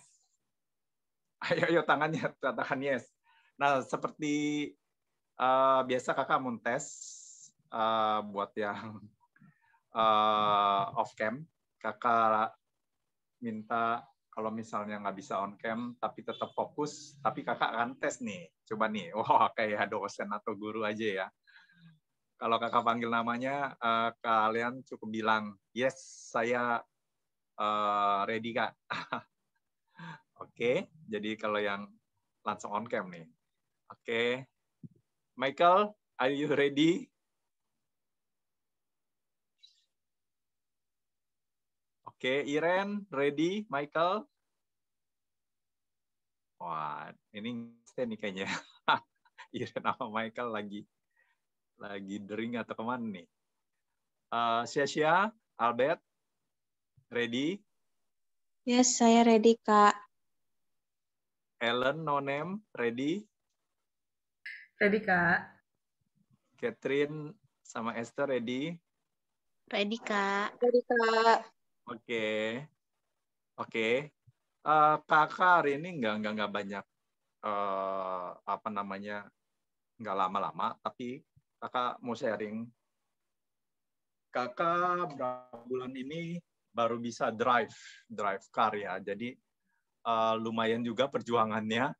Ayo tangannya, katakan yes. Nah, seperti biasa kakak mau tes buat yang off cam, kakak minta kalau misalnya nggak bisa on cam tapi tetap fokus, tapi kakak akan tes nih, coba nih, wah kayak dosen atau guru aja ya. Kalau kakak panggil namanya, kalian cukup bilang yes, saya ready kak. Oke, jadi kalau yang langsung on cam nih, oke, Michael, are you ready? Oke, Iren, ready? Michael? Wah, ini nih kayaknya. Iren sama Michael lagi drink atau kemana nih? Syasha, Albert, ready? Yes, saya ready, Kak. Ellen, Nonem, ready? Ready, Kak. Catherine sama Esther, ready? Ready, Kak. Ready, Kak. Oke. Kakak hari ini nggak banyak nggak lama-lama, tapi kakak mau sharing. Kakak berapa bulan ini baru bisa drive car ya, jadi lumayan juga perjuangannya.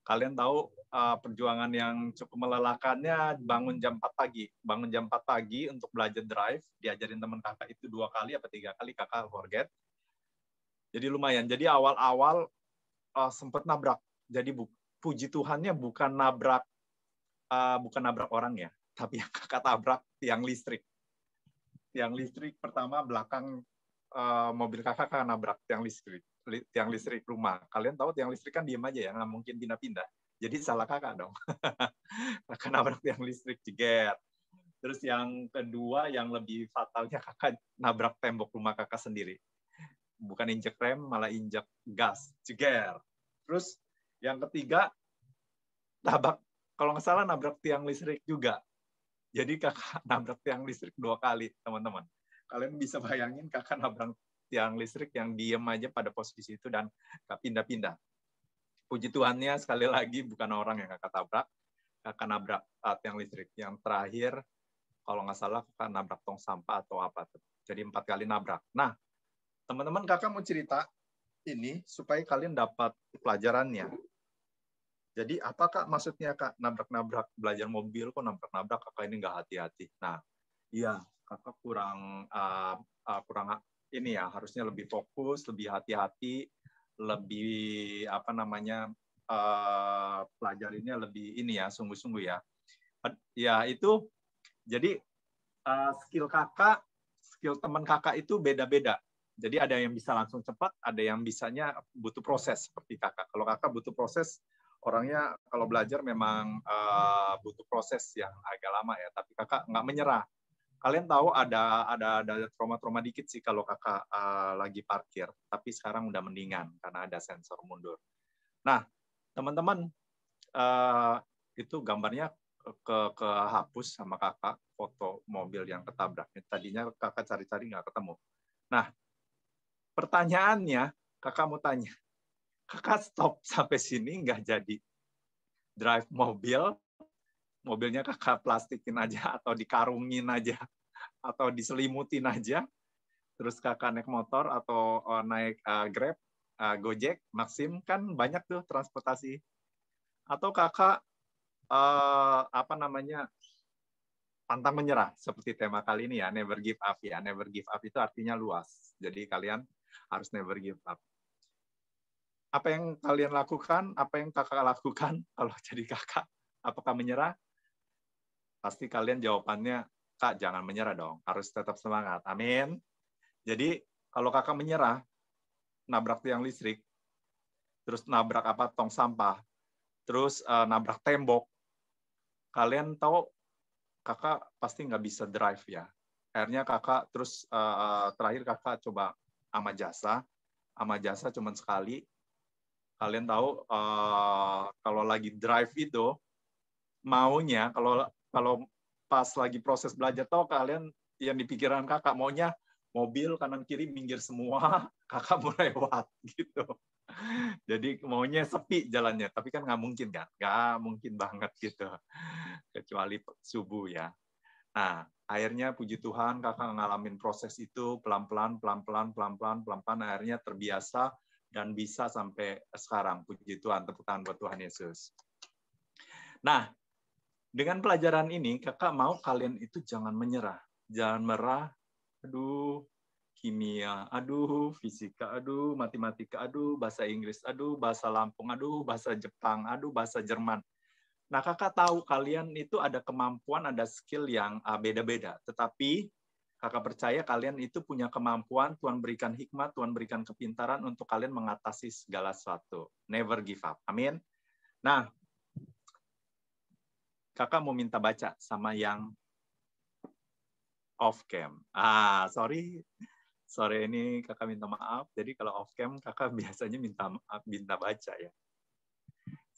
Kalian tahu perjuangan yang cukup melelahkannya, bangun jam 4 pagi untuk belajar drive, diajarin teman kakak itu 2 kali apa 3 kali, kakak forget. Jadi lumayan. Jadi awal-awal sempat nabrak. Jadi puji Tuhannya bukan nabrak orang ya, tapi yang kakak tabrak tiang listrik. Tiang listrik pertama belakang mobil kakak kan nabrak tiang listrik rumah. Kalian tahu tiang listrik kan diem aja ya, nggak mungkin pindah-pindah. Jadi salah kakak dong. Kakak nabrak tiang listrik, jeger. Terus yang kedua yang lebih fatalnya kakak nabrak tembok rumah kakak sendiri. Bukan injek rem, malah injek gas, jeger. Terus yang ketiga kalau nggak salah nabrak tiang listrik juga. Jadi kakak nabrak tiang listrik 2 kali, teman-teman. Kalian bisa bayangin kakak nabrak tiang listrik yang diem aja pada posisi itu dan nggak pindah-pindah. Puji Tuhannya sekali lagi bukan orang yang kakak tabrak, kakak nabrak tiang listrik. Yang terakhir, kalau nggak salah kakak nabrak tong sampah atau apa. Jadi 4 kali nabrak. Nah, teman-teman kakak mau cerita ini supaya kalian dapat pelajarannya. Jadi apa kak maksudnya kak nabrak-nabrak belajar mobil kok nabrak-nabrak kakak ini nggak hati-hati. Nah, iya kakak kurang ini ya, harusnya lebih fokus, lebih hati-hati, lebih pelajarinya lebih ini ya, sungguh-sungguh ya. Ya itu Jadi skill teman kakak itu beda-beda. Jadi ada yang bisa langsung cepat, ada yang bisanya butuh proses seperti kakak. Kalau kakak butuh proses, orangnya kalau belajar memang butuh proses yang agak lama ya. Tapi kakak nggak menyerah. Kalian tahu ada trauma-trauma dikit sih kalau kakak lagi parkir. Tapi sekarang udah mendingan karena ada sensor mundur. Nah, teman-teman, itu gambarnya kehapus sama kakak, foto mobil yang ketabrak. Tadinya kakak cari-cari nggak ketemu. Nah, pertanyaannya, kakak mau tanya, kakak stop sampai sini nggak jadi drive mobil, mobilnya kakak plastikin aja, atau dikarungin aja, atau diselimutin aja, terus kakak naik motor, atau naik Grab, Gojek, Maxim, kan banyak tuh transportasi. Atau kakak pantang menyerah seperti tema kali ini ya, never give up ya. Never give up itu artinya luas. Jadi kalian harus never give up. Apa yang kalian lakukan, apa yang kakak lakukan kalau jadi kakak? Apakah menyerah? Pasti kalian jawabannya, Kak, jangan menyerah dong. Harus tetap semangat. Amin. Jadi kalau kakak menyerah, nabrak tiang listrik, terus nabrak tong sampah, terus nabrak tembok, kalian tahu kakak pasti nggak bisa drive ya. Akhirnya kakak terus terakhir kakak coba ama jasa cuma sekali. Kalian tahu kalau lagi drive itu maunya kalau pas lagi proses belajar, tahu kalian yang di pikiran kakak maunya mobil kanan kiri minggir semua, kakak mau lewat gitu. Jadi maunya sepi jalannya, tapi kan nggak mungkin kan, nggak mungkin banget gitu, kecuali subuh ya. Nah, akhirnya puji Tuhan kakak ngalamin proses itu pelan-pelan, akhirnya terbiasa dan bisa sampai sekarang. Puji Tuhan, tepuk tangan buat Tuhan Yesus. Nah, dengan pelajaran ini kakak mau kalian itu jangan menyerah, jangan merah. Aduh, kimia, aduh, fisika, aduh, matematika, aduh, bahasa Inggris, aduh, bahasa Lampung, aduh, bahasa Jepang, aduh, bahasa Jerman. Nah, kakak tahu kalian itu ada kemampuan, ada skill yang beda-beda. Tetapi kakak percaya kalian itu punya kemampuan, Tuhan berikan hikmat, Tuhan berikan kepintaran untuk kalian mengatasi segala sesuatu. Never give up. Amin. Nah, kakak mau minta baca sama yang off cam. Sorry ini kakak minta maaf. Jadi kalau off cam kakak biasanya minta baca ya.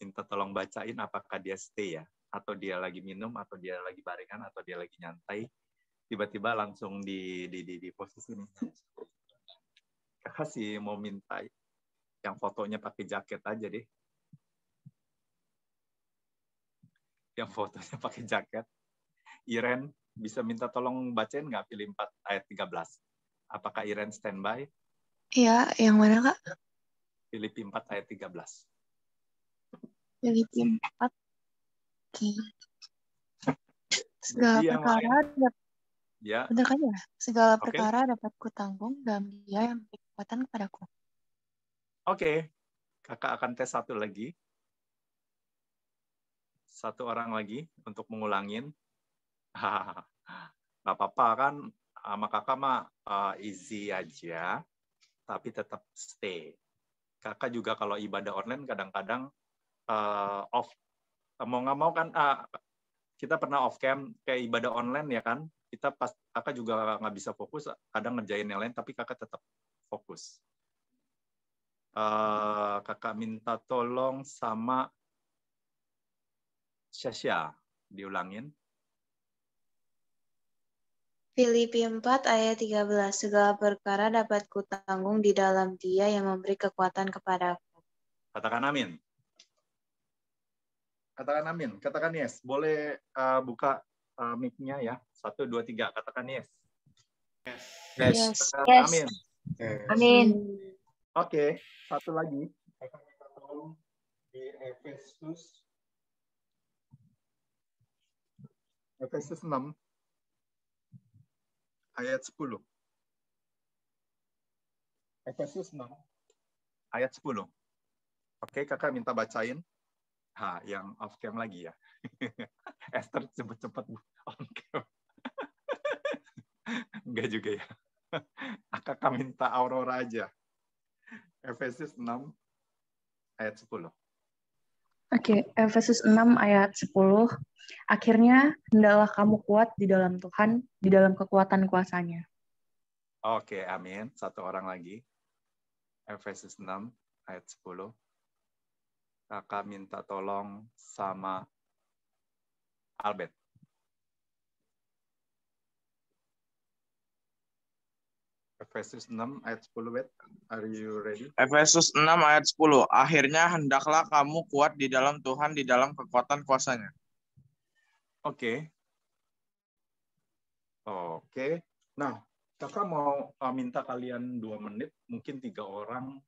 Minta tolong bacain apakah dia stay ya, atau dia lagi minum, atau dia lagi barengan, atau dia lagi nyantai. Tiba-tiba langsung di posisi ini. Kakak sih mau minta yang fotonya pakai jaket aja deh. Yang fotonya pakai jaket. Iren, bisa minta tolong bacain nggak Filipi 4 ayat 13? Apakah Iren standby? Iya, yang mana Kak? Filipi 4 ayat 13. Filipi 4. Oke. Segala Jadi yang perkara lain, ya. Benar kan ya? Segala Oke. perkara dapat kutanggung dalam Dia yang memberi kekuatan kepadaku. Oke. Kakak akan tes satu lagi. Satu orang lagi untuk mengulangin. Nggak apa-apa kan, sama kakak mah easy aja, tapi tetap stay. Kakak juga kalau ibadah online kadang-kadang off. Mau nggak mau kan, kita pernah off cam kayak ibadah online ya kan, kita pas kakak juga nggak bisa fokus, kadang ngerjain yang lain, tapi kakak tetap fokus. Kakak minta tolong sama Syasha, diulangin. Filipi 4 ayat 13. Segala perkara dapat kutanggung di dalam Dia yang memberi kekuatan kepadaku. Katakan amin. Katakan amin. Katakan yes. Boleh buka mic-nya ya. 1, 2, 3. Katakan yes. Yes. Katakan amin. Amin. Oke. Satu lagi. Kakak minta tolong di Efesus 6 ayat 10. Efesus 6 ayat 10. Oke, kakak minta bacain. Yang off cam lagi ya. Esther cepet-cepet on cam. Enggak juga ya. Kakak minta Aurora aja. Efesus 6 ayat 10. Oke, Efesus 6 ayat 10. Akhirnya, hendaklah kamu kuat di dalam Tuhan, di dalam kekuatan kuasa-Nya. Oke, amin. Satu orang lagi. Efesus 6 ayat 10. Kakak minta tolong sama Albert. Efesus 6 ayat 10, Bet. Are you ready? Efesus 6 ayat 10. Akhirnya hendaklah kamu kuat di dalam Tuhan, di dalam kekuatan kuasa-Nya. Oke. Oke. Nah, kakak mau minta kalian 2 menit, mungkin 3 orang,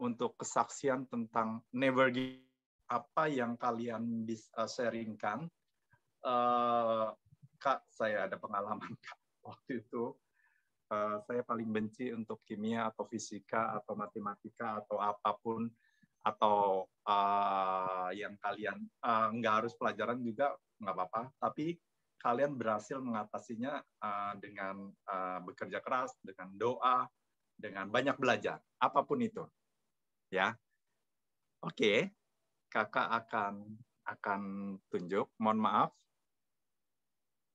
untuk kesaksian tentang never give. Apa yang kalian bisa sharingkan. Kak, saya ada pengalaman, Kak. Waktu itu, saya paling benci untuk kimia atau fisika atau matematika atau apapun, atau yang kalian nggak harus pelajaran juga nggak apa-apa, tapi kalian berhasil mengatasinya dengan bekerja keras, dengan doa, dengan banyak belajar, apapun itu, ya. Oke, kakak akan tunjuk. Mohon maaf,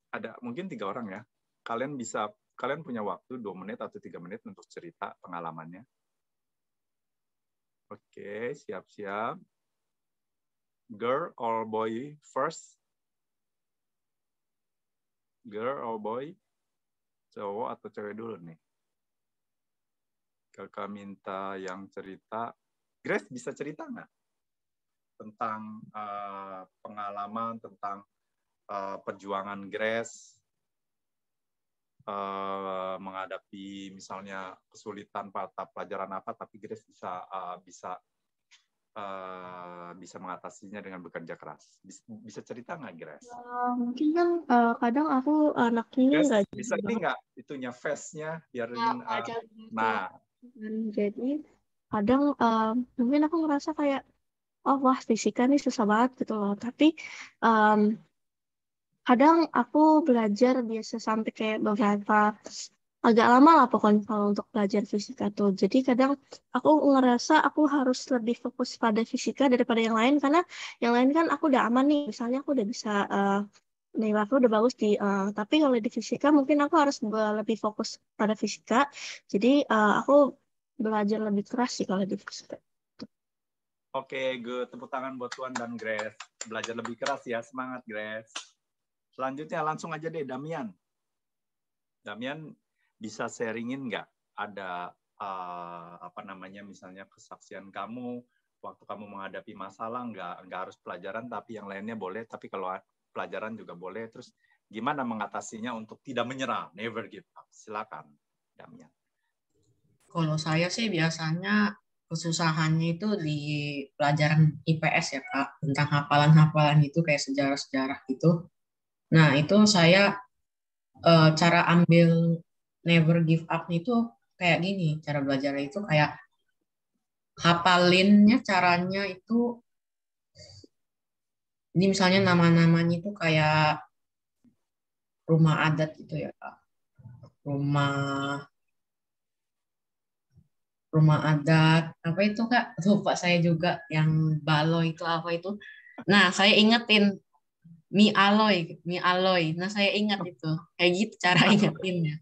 ada mungkin 3 orang ya. Kalian punya waktu 2 menit atau 3 menit untuk cerita pengalamannya. Oke, siap-siap. Girl or boy first? Girl or boy? Cowok atau cewek dulu nih? Kakak minta yang cerita. Grace, bisa cerita nggak? Tentang pengalaman, tentang perjuangan Grace, menghadapi misalnya kesulitan pada pelajaran apa, tapi Grace bisa mengatasinya dengan bekerja keras. Bisa cerita nggak, Grace? Mungkin kan kadang aku anaknya Grace, nggak bisa ini nggak itunya face-nya biar nah, jadi kadang mungkin aku ngerasa kayak oh wah fisika nih susah banget gitu loh, tapi kadang aku belajar biasa sampai kayak beberapa agak lama lah pokoknya kalau untuk belajar fisika tuh. Jadi kadang aku ngerasa aku harus lebih fokus pada fisika daripada yang lain, karena yang lain kan aku udah aman nih. Misalnya aku udah bisa nilai aku udah bagus di tapi kalau di fisika mungkin aku harus lebih fokus pada fisika. Jadi aku belajar lebih keras sih kalau di fisika. Oke, good. Tepuk tangan buat Tuan dan Grace. Belajar lebih keras ya. Semangat, Grace. Selanjutnya langsung aja deh, Damian. Damian, bisa sharingin nggak? Ada misalnya kesaksian kamu waktu kamu menghadapi masalah, nggak harus pelajaran, tapi yang lainnya boleh. Tapi kalau pelajaran juga boleh. Terus gimana mengatasinya untuk tidak menyerah, never give up? Silakan, Damian. Kalau saya sih biasanya kesusahannya itu di pelajaran IPS ya Kak, tentang hafalan-hafalan itu kayak sejarah-sejarah gitu. Nah itu saya cara ambil never give up itu kayak gini, cara belajarnya itu kayak hafalinnya caranya itu, ini misalnya nama-namanya itu kayak rumah adat gitu ya Kak, rumah adat apa itu Kak, lupa saya juga, yang balo itu apa itu. Nah saya ingetin mie aloy. Nah saya ingat itu kayak gitu cara ingetinnya.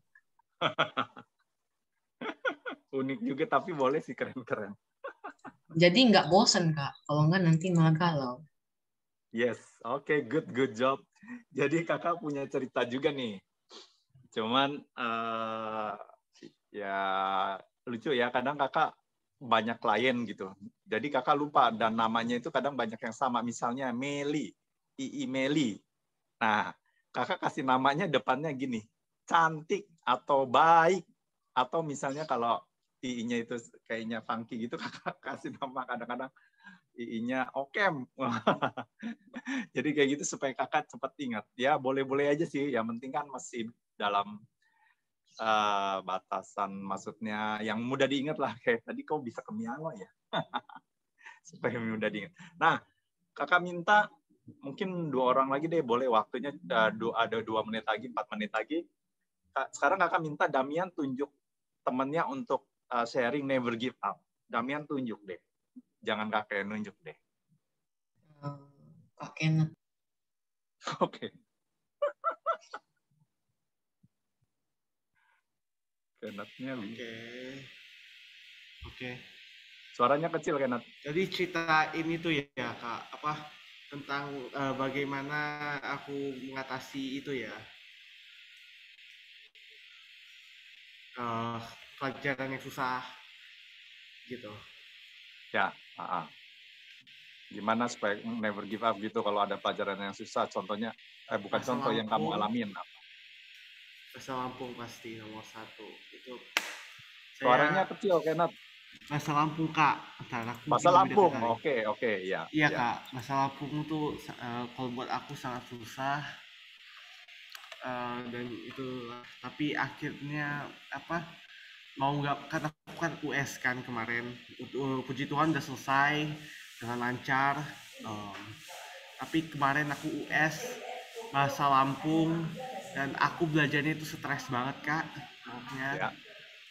Unik juga, tapi boleh sih, keren-keren. Jadi nggak bosen Kak, kalau nggak nanti malah galau. Yes, oke, good job. Jadi kakak punya cerita juga nih. Cuman ya lucu ya, kadang kakak banyak klien gitu. Jadi kakak lupa dan namanya itu kadang banyak yang sama. Misalnya Meli, Meli. Nah, kakak kasih namanya depannya gini, cantik atau baik. Atau misalnya kalau I-nya itu kayaknya funky gitu, kakak kasih nama kadang-kadang I-nya Okem. Jadi kayak gitu supaya kakak cepat ingat. Ya boleh-boleh aja sih, yang penting kan masih dalam batasan, maksudnya yang mudah diingat lah. Kayak tadi kau bisa ke Mialo ya. Supaya mudah diingat. Nah, kakak minta mungkin 2 orang lagi deh, boleh, waktunya ada 2 menit lagi, 4 menit lagi. Sekarang kakak minta Damian tunjuk temennya untuk sharing never give up. Damian tunjuk deh. Jangan kakak yang nunjuk deh. Kak Kenneth. Oke. Kenneth-nya Oke. Suaranya kecil Kenneth. Jadi cerita ini tuh ya Kak, tentang bagaimana aku mengatasi itu ya. Pelajaran yang susah gitu. Ya, gimana supaya never give up gitu kalau ada pelajaran yang susah, contohnya bukan Bahasa contoh yang kamu Lampung. alamin apa? Bahasa Lampung pasti nomor 1 itu. Suaranya kecil Kenneth. Bahasa Lampung Kak. Bahasa Lampung, oke, ya. Iya Kak, bahasa Lampung tuh kalau buat aku sangat susah. Dan itu, tapi akhirnya mau nggak, kan aku kan US kan kemarin, puji Tuhan udah selesai dengan lancar. Tapi kemarin aku US bahasa Lampung dan aku belajarnya itu stres banget Kak. Ya.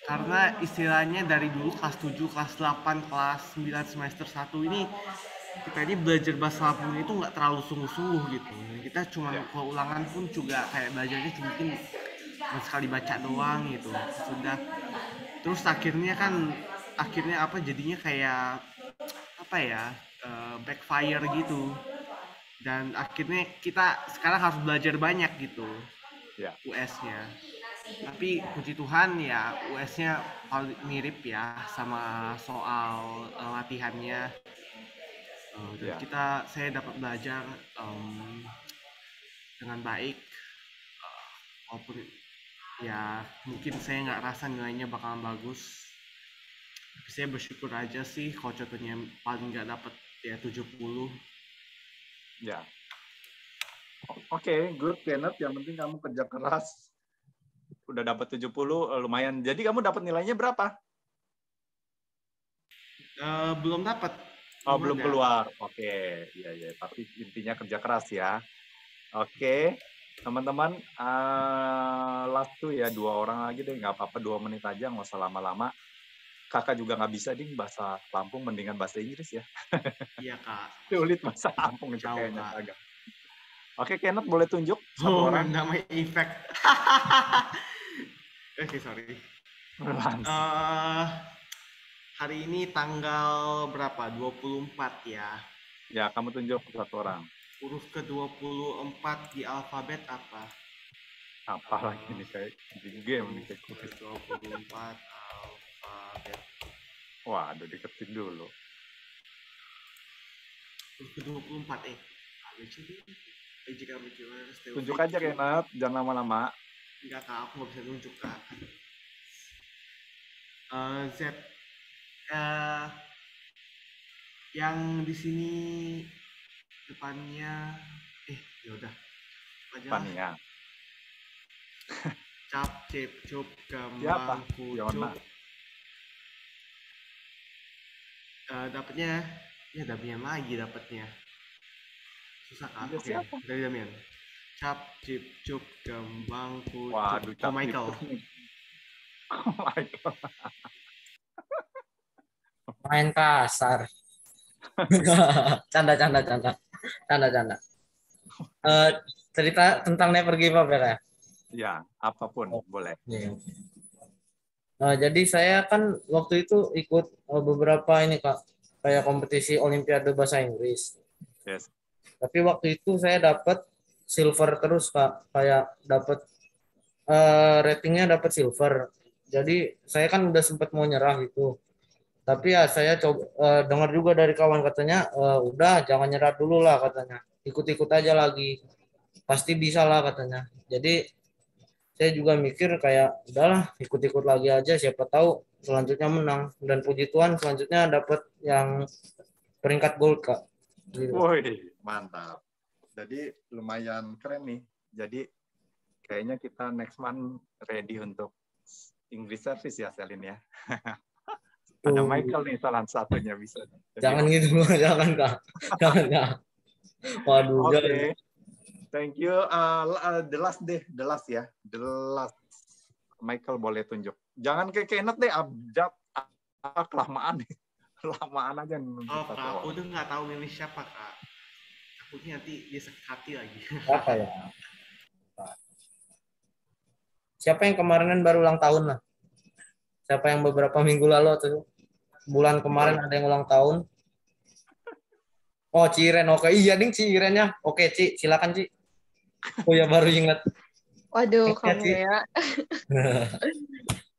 Karena istilahnya dari dulu kelas 7, kelas 8, kelas 9 semester 1 ini kita ini belajar bahasa Lampung itu nggak terlalu sungguh-sungguh gitu. Kita cuma kalau ulangan pun juga kayak belajarnya mungkin sekali baca doang gitu. Sudah. Terus akhirnya jadinya kayak backfire gitu. Dan akhirnya kita sekarang harus belajar banyak gitu. US-nya. Tapi puji Tuhan ya US-nya mirip ya sama soal latihannya. Dan saya dapat belajar dengan baik, walaupun ya mungkin saya nggak rasa nilainya bakalan bagus. Tapi saya bersyukur aja sih kalau contohnya paling nggak dapat ya 70. Ya. Oke, good Kenneth. Yang penting kamu kerja keras. Udah dapat 70, lumayan. Jadi kamu dapat nilainya berapa? Belum dapat. Belum keluar. Oke, iya. Tapi intinya kerja keras ya. Oke, teman-teman, last tuh ya 2 orang lagi deh, nggak apa-apa 2 menit aja, nggak usah lama-lama. Kakak juga nggak bisa ding bahasa Lampung, mendingan bahasa Inggris ya. Iya Kak. Sulit bahasa Lampung itu kayaknya agak. Oke, Kenneth boleh tunjuk satu orang. Namanya efek. Oke, sorry. Hari ini tanggal berapa? 24 ya. Ya, kamu tunjuk satu orang. Huruf ke-24 di alfabet apa? Apa lagi nih kayak di game nih kayak kuis. 24 alfabet. Waduh, diketik dulu. Huruf ke-24 Tunjuk aja Kenneth, jangan lama-lama. Enggak Kak, aku nggak bisa tunjuk Kak. Z. Yang di sini depannya yaudah depannya cap, cip, cup, kembang, kucup. Dapatnya ya Damian lagi dapatnya. Susah Kak. Oke, dari Damian. Cap, cip, cup, kembang, kucup. Waduh, cap, Michael. Michael. Main kasar. Canda. Cerita tentang Never Give Up ya? Ya, apapun boleh. Jadi saya kan waktu itu ikut beberapa ini Kak, kayak kompetisi Olimpiade Bahasa Inggris. Yes. Tapi waktu itu saya dapat silver terus Kak, kayak dapat ratingnya dapat silver. Jadi saya kan udah sempat mau nyerah gitu. Tapi ya saya coba dengar juga dari kawan katanya, udah jangan nyerah dulu lah katanya. Ikut-ikut aja lagi. Pasti bisa lah katanya. Jadi saya juga mikir kayak udahlah ikut-ikut lagi aja, siapa tahu selanjutnya menang. Dan puji Tuhan selanjutnya dapat yang peringkat gold Kak. Gitu. Woi, mantap. Jadi lumayan keren nih. Jadi kayaknya kita next month ready untuk English service ya Selin ya. Ada Michael nih salah satunya bisa. Jangan gitu, jangan Kak. Waduh. Oke. Thank you. The last ya. The last. Michael boleh tunjuk. Jangan kayak Kenneth deh, abjad, kelamaan nih. Lamaan aja. Oh, Kak, aku tuh nggak tahu Mimi siapa, Kak. Aku nanti dia sakit hati lagi. Siapa ya? Siapa yang kemarin baru ulang tahun lah? Siapa yang beberapa minggu lalu atau bulan kemarin ada yang ulang tahun? Oh, Ciren. Oke, iya ding Ciren ya. Oke, Ci, silakan Ci. Oh ya baru ingat. Waduh, Ingat, kamu Ci. ya.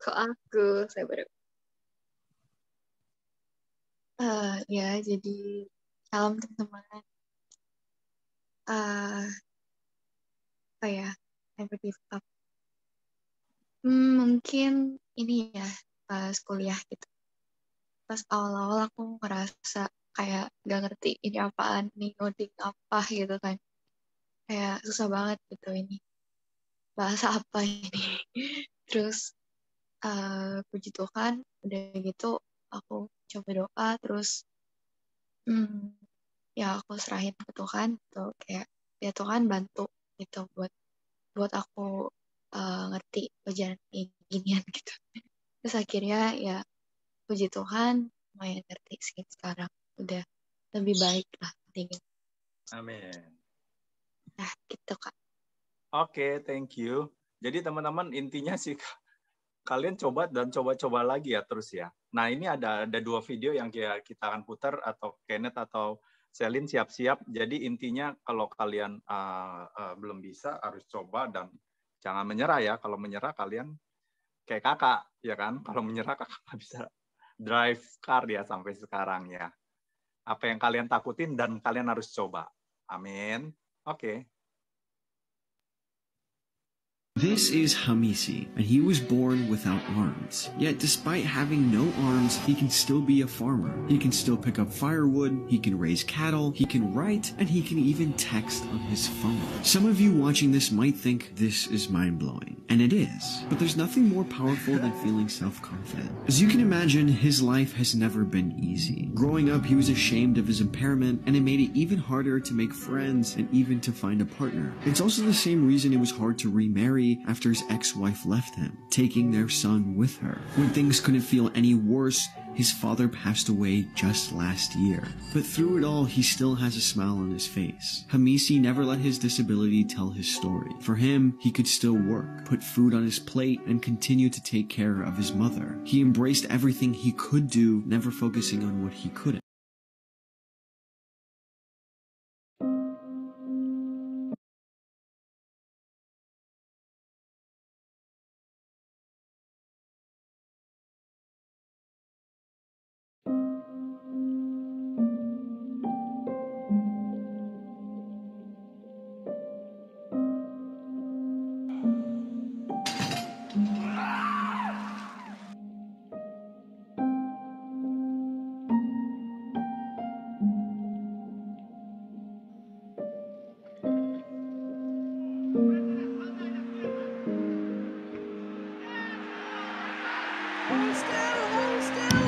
Kok aku? Saya baru. Ya, jadi salam teman-teman. Apa ya? Never give up. Mungkin ini ya, pas kuliah gitu. Pas awal-awal aku ngerasa kayak gak ngerti ini apaan nih, ngoding apa gitu kan. Kayak susah banget gitu ini. Bahasa apa ini. Terus puji Tuhan, udah gitu aku coba doa, terus ya aku serahin ke Tuhan gitu, kayak ya Tuhan bantu gitu buat aku ngerti ujian ginian gitu. Terus akhirnya ya puji Tuhan lumayan ngerti sih sekarang, udah lebih baik lah intinya. Amin. Nah gitu Kak. Oke, thank you. Jadi teman-teman intinya sih kalian coba dan coba-coba lagi ya terus ya. Nah ini ada 2 video yang kita akan putar, atau Kenneth atau Selin siap-siap. Jadi intinya kalau kalian belum bisa harus coba dan jangan menyerah ya. Kalau menyerah kalian kayak kakak ya kan. Kalau menyerah kakak nggak bisa drive car ya sampai sekarang ya. Apa yang kalian takutin dan kalian harus coba. Amin. Oke. This is Hamisi, and he was born without arms. Yet despite having no arms, he can still be a farmer. He can still pick up firewood, he can raise cattle, he can write, and he can even text on his phone. Some of you watching this might think this is mind-blowing, and it is. But there's nothing more powerful than feeling self-confident. As you can imagine, his life has never been easy. Growing up, he was ashamed of his impairment, and it made it even harder to make friends and even to find a partner. It's also the same reason it was hard to remarry after his ex-wife left him, taking their son with her. When things couldn't feel any worse, his father passed away just last year. But through it all, he still has a smile on his face. Hamisi never let his disability tell his story. For him, he could still work, put food on his plate, and continue to take care of his mother. He embraced everything he could do, never focusing on what he couldn't.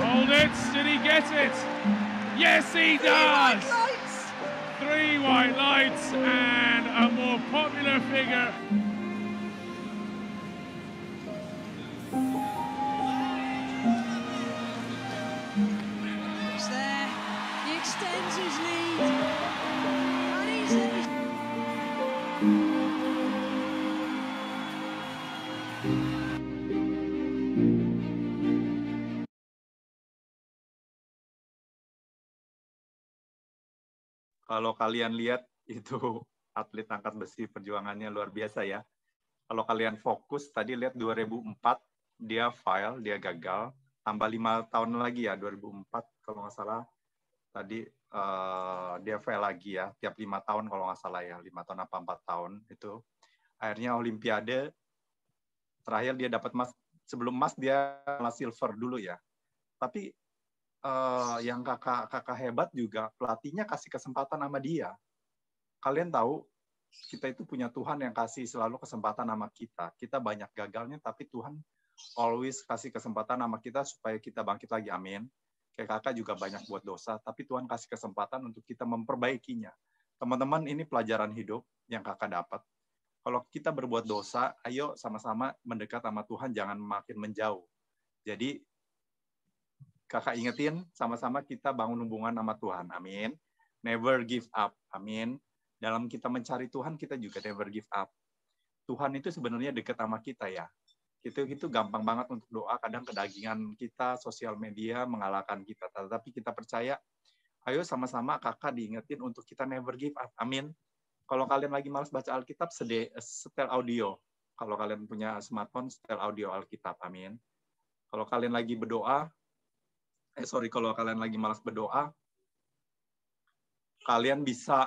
Hold it, did he get it? Yes, he does! 3 white lights and a more popular figure. It's there. He extends his lead. And he's Kalau kalian lihat itu atlet angkat besi perjuangannya luar biasa ya. Kalau kalian fokus tadi lihat 2004 dia fail, dia gagal, tambah 5 tahun lagi ya 2004 kalau nggak salah. Tadi dia fail lagi ya, tiap 5 tahun kalau nggak salah ya, 5 tahun apa 4 tahun itu. Akhirnya Olimpiade terakhir dia dapat emas, sebelum emas dia malah silver dulu ya. Tapi yang kakak hebat juga pelatihnya kasih kesempatan sama dia. Kalian tahu kita itu punya Tuhan yang kasih selalu kesempatan sama kita. Kita banyak gagalnya tapi Tuhan always kasih kesempatan sama kita supaya kita bangkit lagi. Amin. Kayak kakak juga banyak buat dosa tapi Tuhan kasih kesempatan untuk kita memperbaikinya. Teman-teman, ini pelajaran hidup yang kakak dapat. kalau kita berbuat dosa, ayo sama-sama mendekat sama Tuhan, jangan makin menjauh. Jadi, kakak ingetin, sama-sama kita bangun hubungan sama Tuhan. Amin. Never give up. Amin. Dalam kita mencari Tuhan, kita juga never give up. Tuhan itu sebenarnya dekat sama kita ya. Itu gampang banget untuk doa, kadang kedagingan kita, sosial media mengalahkan kita. Tetapi kita percaya, ayo sama-sama kakak diingetin untuk kita never give up. Amin. Kalau kalian lagi malas baca Alkitab, setel audio. Kalau kalian punya smartphone, setel audio Alkitab. Amin. Kalau kalian lagi berdoa, kalau kalian lagi malas berdoa, kalian bisa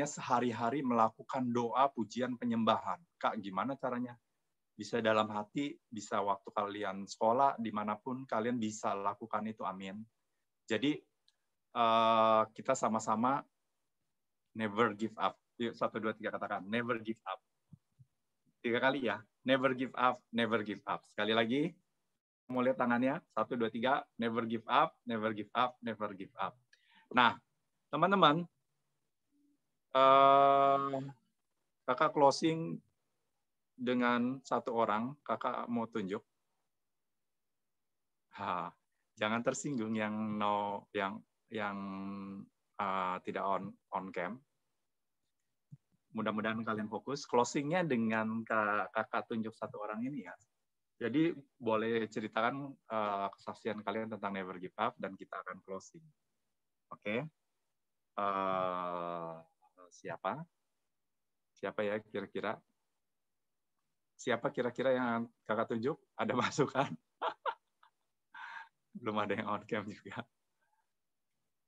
sehari-hari melakukan doa, pujian, penyembahan. Kak, gimana caranya? Bisa dalam hati, bisa waktu kalian sekolah, dimanapun kalian bisa lakukan itu. Amin. Jadi, kita sama-sama never give up. Yuk, 1, 2, 3 katakan. Never give up. 3 kali ya. Never give up, never give up. Sekali lagi. Mau lihat tangannya? 1, 2, 3. Never give up, never give up, never give up. Nah, teman-teman, kakak closing dengan satu orang. Kakak mau tunjuk. Jangan tersinggung yang tidak on cam. Mudah-mudahan kalian fokus. Closingnya dengan kakak tunjuk satu orang ini ya. Jadi boleh ceritakan kesaksian kalian tentang never give up dan kita akan closing. Oke. Siapa? Siapa ya kira-kira? Siapa kira-kira yang kakak tunjuk? Ada masukan? Belum ada yang on cam juga.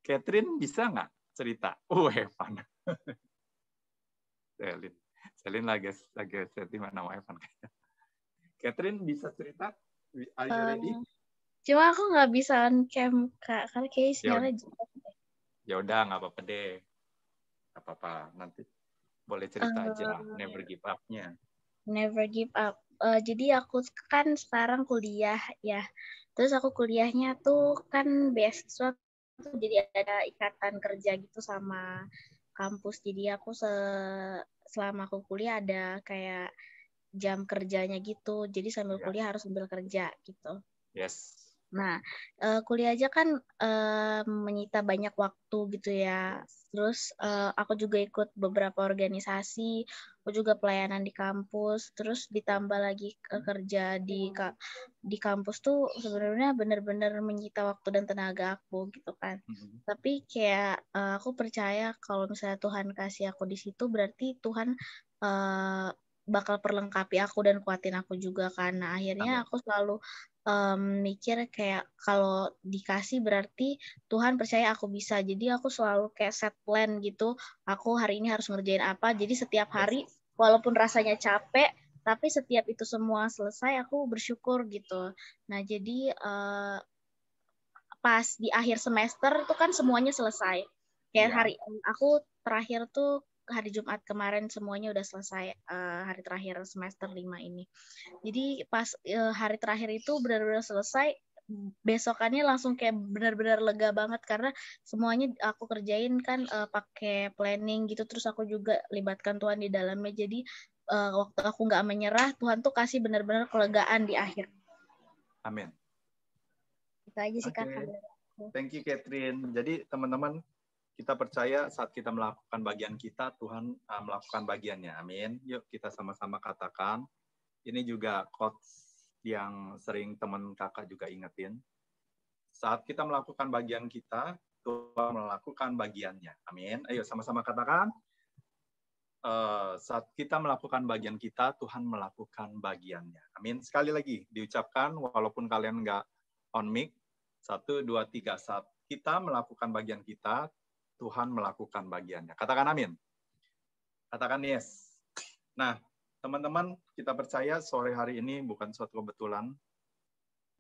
Catherine bisa nggak cerita? Evan. Selin lagi sentimen nama Evan kayaknya. Catherine bisa cerita? Are you ready? Cuma aku nggak bisa on cam, Kak, karena kayaknya sinyalnya jelek. Ya udah, nggak apa-apa deh. Nggak apa-apa, nanti boleh cerita aja never give up-nya. Never give up. Jadi aku kan sekarang kuliah ya. Terus aku kuliahnya tuh kan beasiswa tuh, jadi ada ikatan kerja gitu sama kampus. Jadi aku selama aku kuliah ada kayak jam kerjanya gitu. Jadi sambil kuliah harus sambil kerja gitu. Yes. Nah, kuliah aja kan menyita banyak waktu gitu ya. Terus aku juga ikut beberapa organisasi, aku juga pelayanan di kampus, terus ditambah lagi kerja di kampus tuh sebenarnya benar-benar menyita waktu dan tenaga aku gitu kan. Tapi kayak aku percaya kalau misalnya Tuhan kasih aku di situ, berarti Tuhan bakal perlengkapi aku dan kuatin aku juga kan. Nah, akhirnya aku selalu mikir kayak kalau dikasih berarti Tuhan percaya aku bisa. Jadi aku selalu kayak set plan gitu. Aku hari ini harus ngerjain apa. Jadi setiap hari walaupun rasanya capek, tapi setiap itu semua selesai aku bersyukur gitu. Nah, jadi pas di akhir semester tuh kan semuanya selesai. Kayak hari aku terakhir tuh hari Jumat kemarin semuanya udah selesai, hari terakhir semester 5 ini. Jadi pas hari terakhir itu benar-benar selesai, besokannya langsung kayak benar-benar lega banget karena semuanya aku kerjain kan pakai planning gitu, terus aku juga libatkan Tuhan di dalamnya. Jadi waktu aku nggak menyerah, Tuhan tuh kasih benar-benar kelegaan di akhir. Amin. Itu aja sih Kak. Thank you Catherine. Jadi teman-teman, kita percaya saat kita melakukan bagian kita, Tuhan melakukan bagiannya. Amin. Yuk kita sama-sama katakan. Ini juga quotes yang sering teman kakak juga ingetin. Saat kita melakukan bagian kita, Tuhan melakukan bagiannya. Amin. Ayo sama-sama katakan. Saat kita melakukan bagian kita, Tuhan melakukan bagiannya. Amin. Sekali lagi diucapkan, walaupun kalian nggak on mic. 1, 2, 3. Saat kita melakukan bagian kita, Tuhan melakukan bagiannya. Katakan amin. Katakan yes. Nah, teman-teman, kita percaya sore hari ini bukan suatu kebetulan.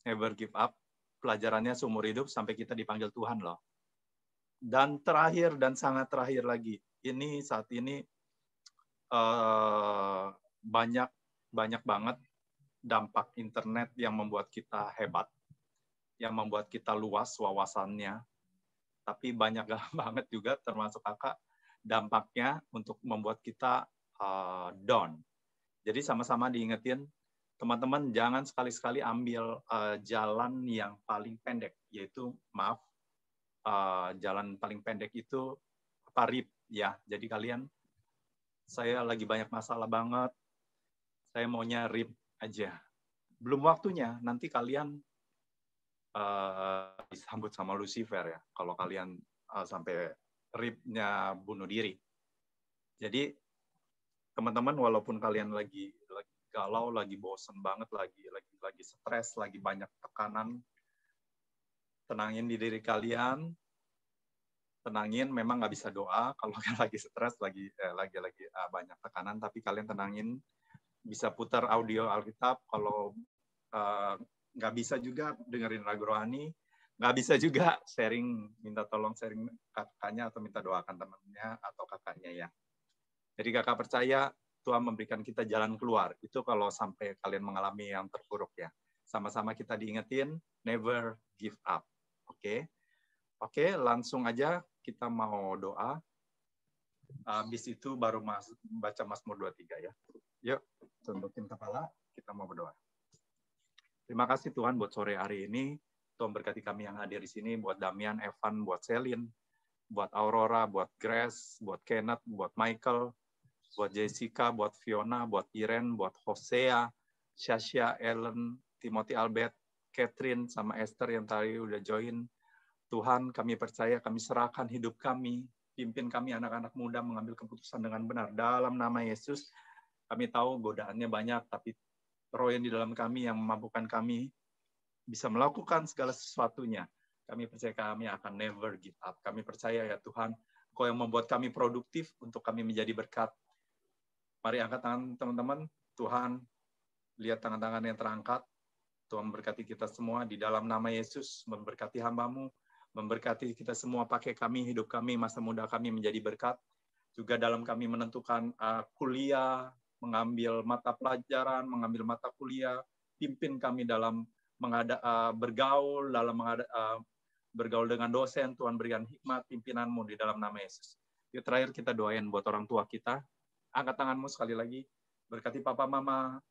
Never give up. Pelajarannya seumur hidup sampai kita dipanggil Tuhan loh. Dan terakhir dan sangat terakhir lagi. Ini saat ini banyak banget dampak internet yang membuat kita hebat. Yang membuat kita luas wawasannya. Tapi banyak banget juga termasuk kakak dampaknya untuk membuat kita Don. Jadi sama-sama diingetin, teman-teman jangan sekali-sekali ambil jalan yang paling pendek, yaitu jalan paling pendek itu RIP ya. Jadi kalian, saya lagi banyak masalah banget, saya maunya RIP aja. Belum waktunya, nanti kalian disambut sama Lucifer ya, kalau kalian sampai RIP-nya bunuh diri. Jadi teman-teman, walaupun kalian lagi galau, lagi bosen banget, lagi stres, lagi banyak tekanan, tenangin di diri kalian, tenangin. Memang nggak bisa doa kalau lagi stres, lagi banyak tekanan, tapi kalian tenangin. Bisa putar audio Alkitab, kalau nggak bisa juga dengerin lagu rohani, nggak bisa juga sharing, minta tolong sharing kakaknya atau minta doakan temannya atau kakaknya ya. Jadi kakak percaya Tuhan memberikan kita jalan keluar. Itu kalau sampai kalian mengalami yang terpuruk ya. Sama-sama kita diingetin, never give up. Oke? Oke, langsung aja kita mau doa. Habis itu baru baca Mazmur 23 ya. Yuk, tundukin kepala, kita mau berdoa. Terima kasih Tuhan buat sore hari ini. Tuhan berkati kami yang hadir di sini, buat Damian, Evan, buat Selin, buat Aurora, buat Grace, buat Kenneth, buat Michael, buat Jessica, buat Fiona, buat Iren, buat Hosea, Shasha, Ellen, Timothy Albert, Catherine, sama Esther yang tadi udah join. Tuhan, kami percaya, kami serahkan hidup kami, pimpin kami anak-anak muda mengambil keputusan dengan benar. Dalam nama Yesus, kami tahu godaannya banyak, tapi Roh yang di dalam kami yang memampukan kami bisa melakukan segala sesuatunya. Kami percaya kami akan never give up. Kami percaya ya Tuhan, Kau yang membuat kami produktif untuk kami menjadi berkat. Mari angkat tangan teman-teman. Tuhan, lihat tangan-tangan yang terangkat. Tuhan memberkati kita semua di dalam nama Yesus, memberkati hamba-Mu, memberkati kita semua, pakai kami, hidup kami, masa muda kami menjadi berkat. Juga dalam kami menentukan kuliah, mengambil mata pelajaran, mengambil mata kuliah, pimpin kami dalam bergaul, bergaul dengan dosen. Tuhan berikan hikmat pimpinan-Mu di dalam nama Yesus. Yuk terakhir kita doain buat orang tua kita. Angkat tanganmu sekali lagi. Berkati papa mama,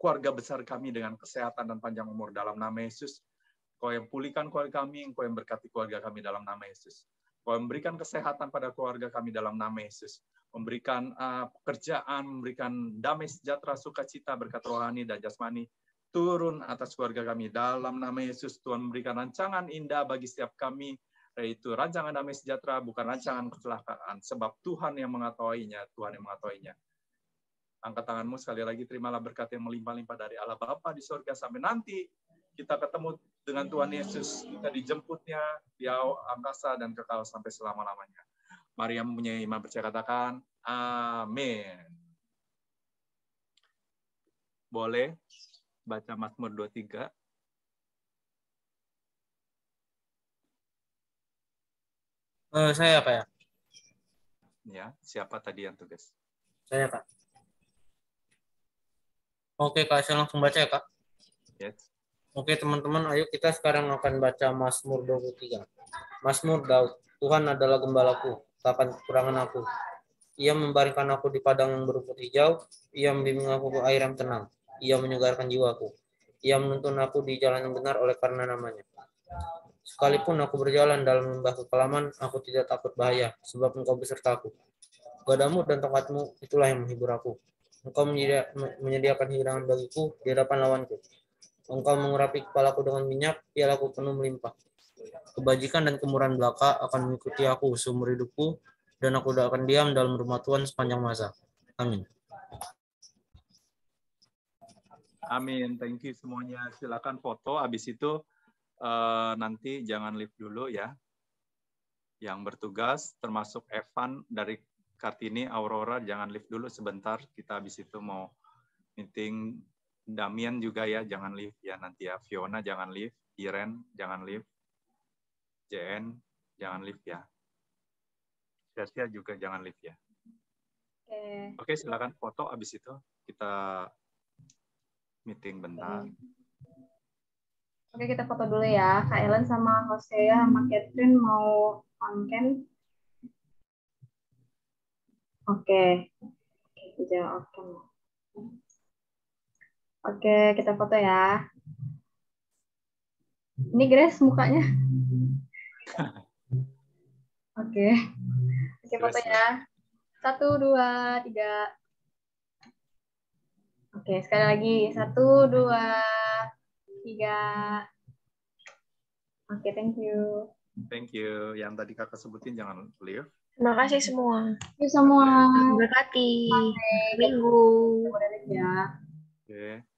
keluarga besar kami dengan kesehatan dan panjang umur dalam nama Yesus. Kau yang pulihkan keluarga kami, Kau yang berkati keluarga kami dalam nama Yesus. Kau memberikan kesehatan pada keluarga kami dalam nama Yesus. Memberikan pekerjaan, memberikan damai sejahtera, sukacita, berkat rohani dan jasmani turun atas keluarga kami dalam nama Yesus. Tuhan memberikan rancangan indah bagi setiap kami, yaitu rancangan damai sejahtera, bukan rancangan kecelakaan, sebab Tuhan yang mengetahuinya, Tuhan yang mengetahuinya. Angkat tanganmu sekali lagi, terimalah berkat yang melimpah-limpah dari Allah Bapa di surga, sampai nanti kita ketemu dengan Tuhan Yesus, kita dijemputnya di angkasa dan kekal sampai selama-lamanya. Mari yang mempunyai iman percaya katakan, amin. Boleh baca Mazmur 23. Saya Pak ya? Ya, siapa tadi yang tugas? Saya Kak. Oke Kak, saya langsung baca ya Kak. Yes. Oke teman-teman, ayo kita sekarang akan baca Mazmur 23. Mazmur Daud. Tuhan adalah gembalaku, takkan kekurangan aku. Ia membaringkan aku di padang yang berumput hijau, Ia membimbing aku ke air yang tenang, Ia menyegarkan jiwaku. Ia menuntun aku di jalan yang benar oleh karena namanya. Sekalipun aku berjalan dalam lembah kekelaman, aku tidak takut bahaya, sebab Engkau besertaku. Gadamu dan tongkatmu itulah yang menghibur aku. Engkau menyediakan hidangan bagiku di hadapan lawanku. Engkau mengurapi kepalaku dengan minyak, pialaku penuh melimpah. Kebajikan dan kemurahan belaka akan mengikuti aku seumur hidupku, dan aku tidak akan diam dalam rumah Tuhan sepanjang masa. Amin. Amin. Thank you semuanya. Silakan foto. Habis itu nanti jangan leave dulu ya. Yang bertugas termasuk Evan dari Kartini, Aurora, jangan leave dulu sebentar. Kita habis itu mau meeting. Damian juga ya, jangan leave ya nanti ya. Fiona jangan leave, Iren jangan leave, JN jangan leave ya. Sia juga jangan leave ya. Oke, silakan foto. Habis itu kita meeting bentar. Oke, kita foto dulu ya. Kak Ellen sama Hosea sama Catherine mau on cam. Oke. hijau. Oke. Oke, kita foto ya. Ini Grace mukanya. Oke. Oke, foto ya. 1, 2, 3. Oke, sekali lagi. 1, 2, 3. Oke, thank you. Thank you. Yang tadi kakak sebutin jangan leave. Terima kasih semua. Terima kasih semua. Terima kasih. Minggu. Ya. Oke.